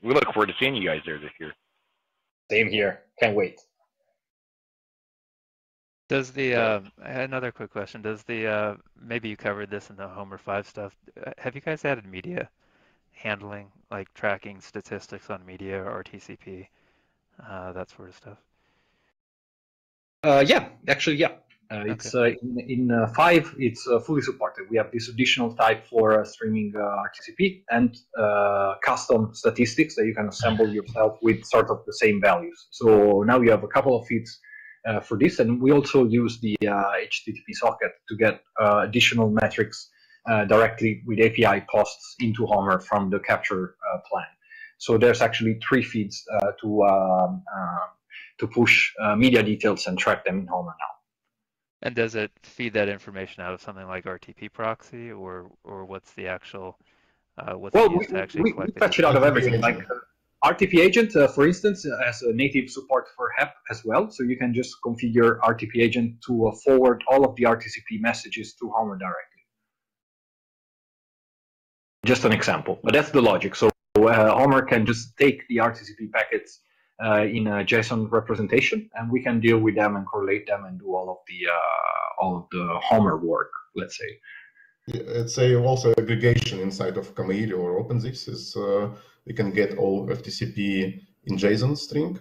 We look forward to seeing you guys there this year. Same here. Can't wait. Does the another quick question? Does the maybe you covered this in the Homer 5 stuff? Have you guys added media handling, like tracking statistics on media or TCP, that sort of stuff? Yeah. It's in 5. It's fully supported. We have this additional type for streaming RTCP and custom statistics that you can assemble yourself with sort of the same values. So now you have a couple of feeds for this, and we also use the HTTP socket to get additional metrics directly with API posts into Homer from the capture plan. So there's actually 3 feeds to push media details and track them in Homer now. And does it feed that information out of something like RTP proxy, or what's the actual used to actually collect we fetch it out of everything. Like RTP agent, for instance, has a native support for HEP as well, so you can just configure RTP agent to forward all of the RTCP messages to Homer directly. just an example, but that's the logic. So Homer can just take the RTCP packets in a JSON representation, and we can deal with them and correlate them and do all of the Homer work, let's say. It's also aggregation inside of Chameleon or OpenZips is we can get all FTCP in JSON string,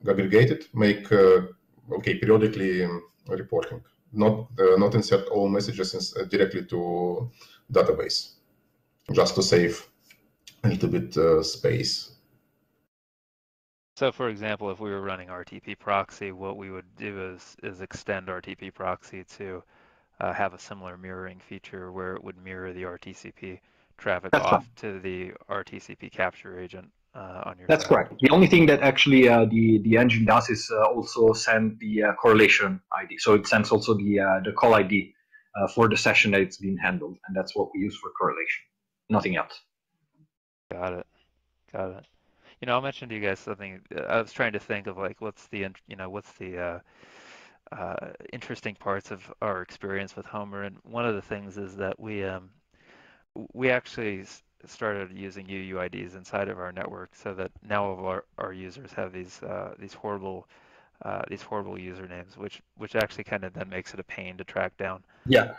aggregate it, make periodically reporting, not insert all messages directly to database, just to save a little bit space. So, for example, if we were running RTP proxy, what we would do is extend RTP proxy to have a similar mirroring feature where it would mirror the RTCP traffic off to the RTCP capture agent on your That's side. correct. The only thing that actually the engine does is also send the correlation ID. So it sends also the call ID for the session that it's being handled, and that's what we use for correlation. Nothing else. Got it. You know, I'll mention to you guys something. I was trying to think of like what's the interesting parts of our experience with Homer, and one of the things is that we actually started using UUIDs inside of our network, so that now all of our users have these horrible usernames, which actually kind of then makes it a pain to track down. Yeah.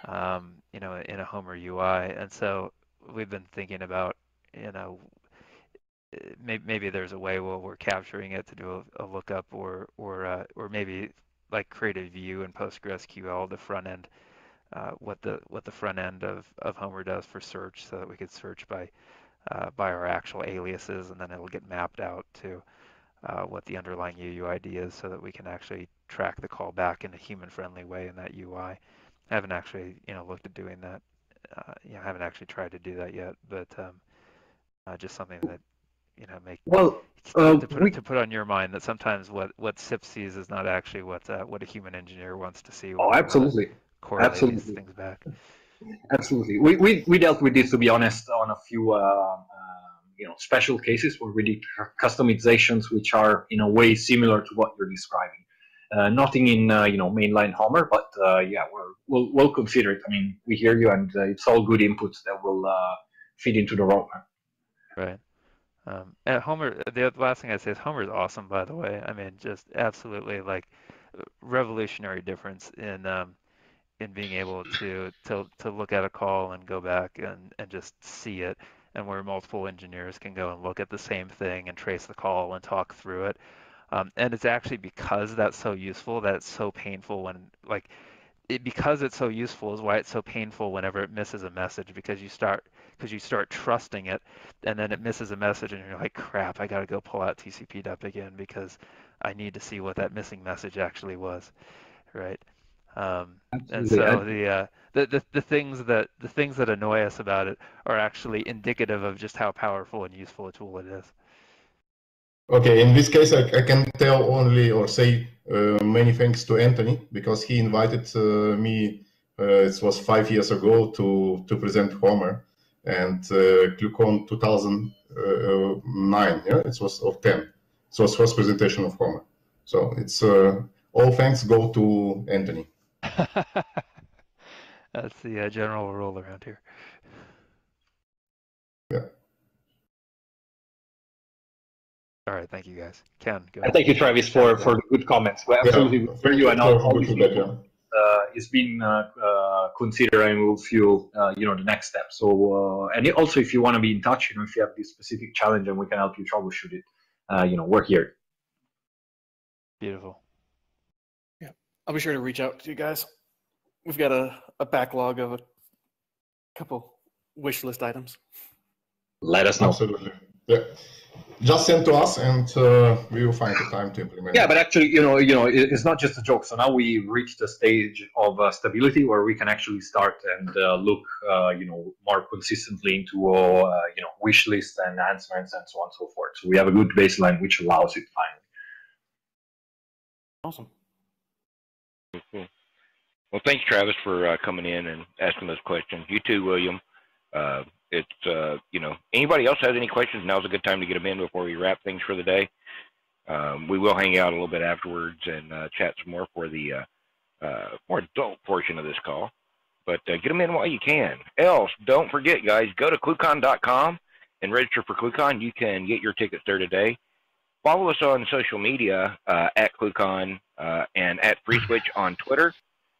You know, in a Homer UI, and so we've been thinking about, you know, maybe there's a way where we're capturing it to do a lookup, or maybe like create a view in PostgreSQL, the front end, what the front end of Homer does for search, so that we could search by our actual aliases, and then it'll get mapped out to what the underlying UUID is, so that we can actually track the call back in a human-friendly way in that UI. I haven't actually, you know, looked at doing that. You know, I haven't actually tried to do that yet, but just something that, you know, to put on your mind, that sometimes what SIP sees is not actually what a human engineer wants to see. Oh, absolutely. Correlate these things back. Absolutely. We dealt with this, to be honest, on a few special cases where we did customizations which are in a way similar to what you're describing. Nothing in mainline Homer, but yeah, we'll consider it. I mean, we hear you, and it's all good inputs that will feed into the roadmap. Right. And Homer, the last thing I'd say is Homer is awesome, by the way. I mean, just absolutely like revolutionary difference in being able to look at a call and go back and just see it, and where multiple engineers can go and look at the same thing and trace the call and talk through it. And it's actually because that's so useful that it's so painful when, like, because it's so useful is why it's so painful whenever it misses a message, because you start trusting it, and then it misses a message and you're like, crap, I gotta go pull out TCP-dump again because I need to see what that missing message actually was, right? And so the things that annoy us about it are actually indicative of just how powerful and useful a tool it is. Okay, in this case, I can tell only or say many thanks to Anthony, because he invited me. It was 5 years ago to present Homer, and KlueCon 2009. Yeah, it was of 10. It was first presentation of Homer. So it's all thanks go to Anthony. That's the general rule around here. Yeah. All right, thank you guys. Ken, go ahead. And thank you, Travis, for the good comments. Well, absolutely, for you and all these people, it's been considered and will fuel the next step. So and also, if you want to be in touch, if you have this specific challenge and we can help you troubleshoot it, we're here. Beautiful. Yeah, I'll be sure to reach out to you guys. We've got a backlog of a couple wish list items. Let us know. Absolutely. Yeah. Just send to us, and we will find the time to implement. Yeah, but actually, it's not just a joke. So now we reached a stage of stability where we can actually start and look, more consistently into, wish list enhancements and so on and so forth. So we have a good baseline which allows it finally. Awesome. Cool. Well, thanks, Travis, for coming in and asking those questions. You too, William. It's anybody else has any questions, now's a good time to get them in before we wrap things for the day. We will hang out a little bit afterwards and chat some more for the more adult portion of this call. But get them in while you can. Else, don't forget, guys, go to KlueCon.com and register for KlueCon. You can get your tickets there today. Follow us on social media at KlueCon and at FreeSwitch on Twitter.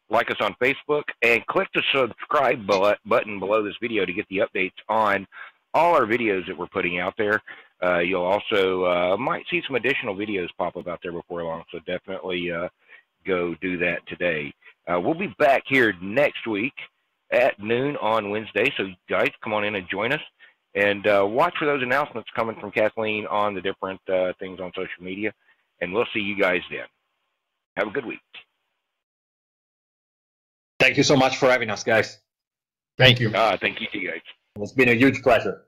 Like us on Facebook, and click the subscribe button below this video to get the updates on all our videos that we're putting out there. You'll also might see some additional videos pop up out there before long, so definitely go do that today. We'll be back here next week at noon on Wednesday, so guys, come on in and join us. And watch for those announcements coming from Kathleen on the different things on social media, and we'll see you guys then. Have a good week. Thank you so much for having us, guys. Thank you. Thank you to you guys. It's been a huge pleasure.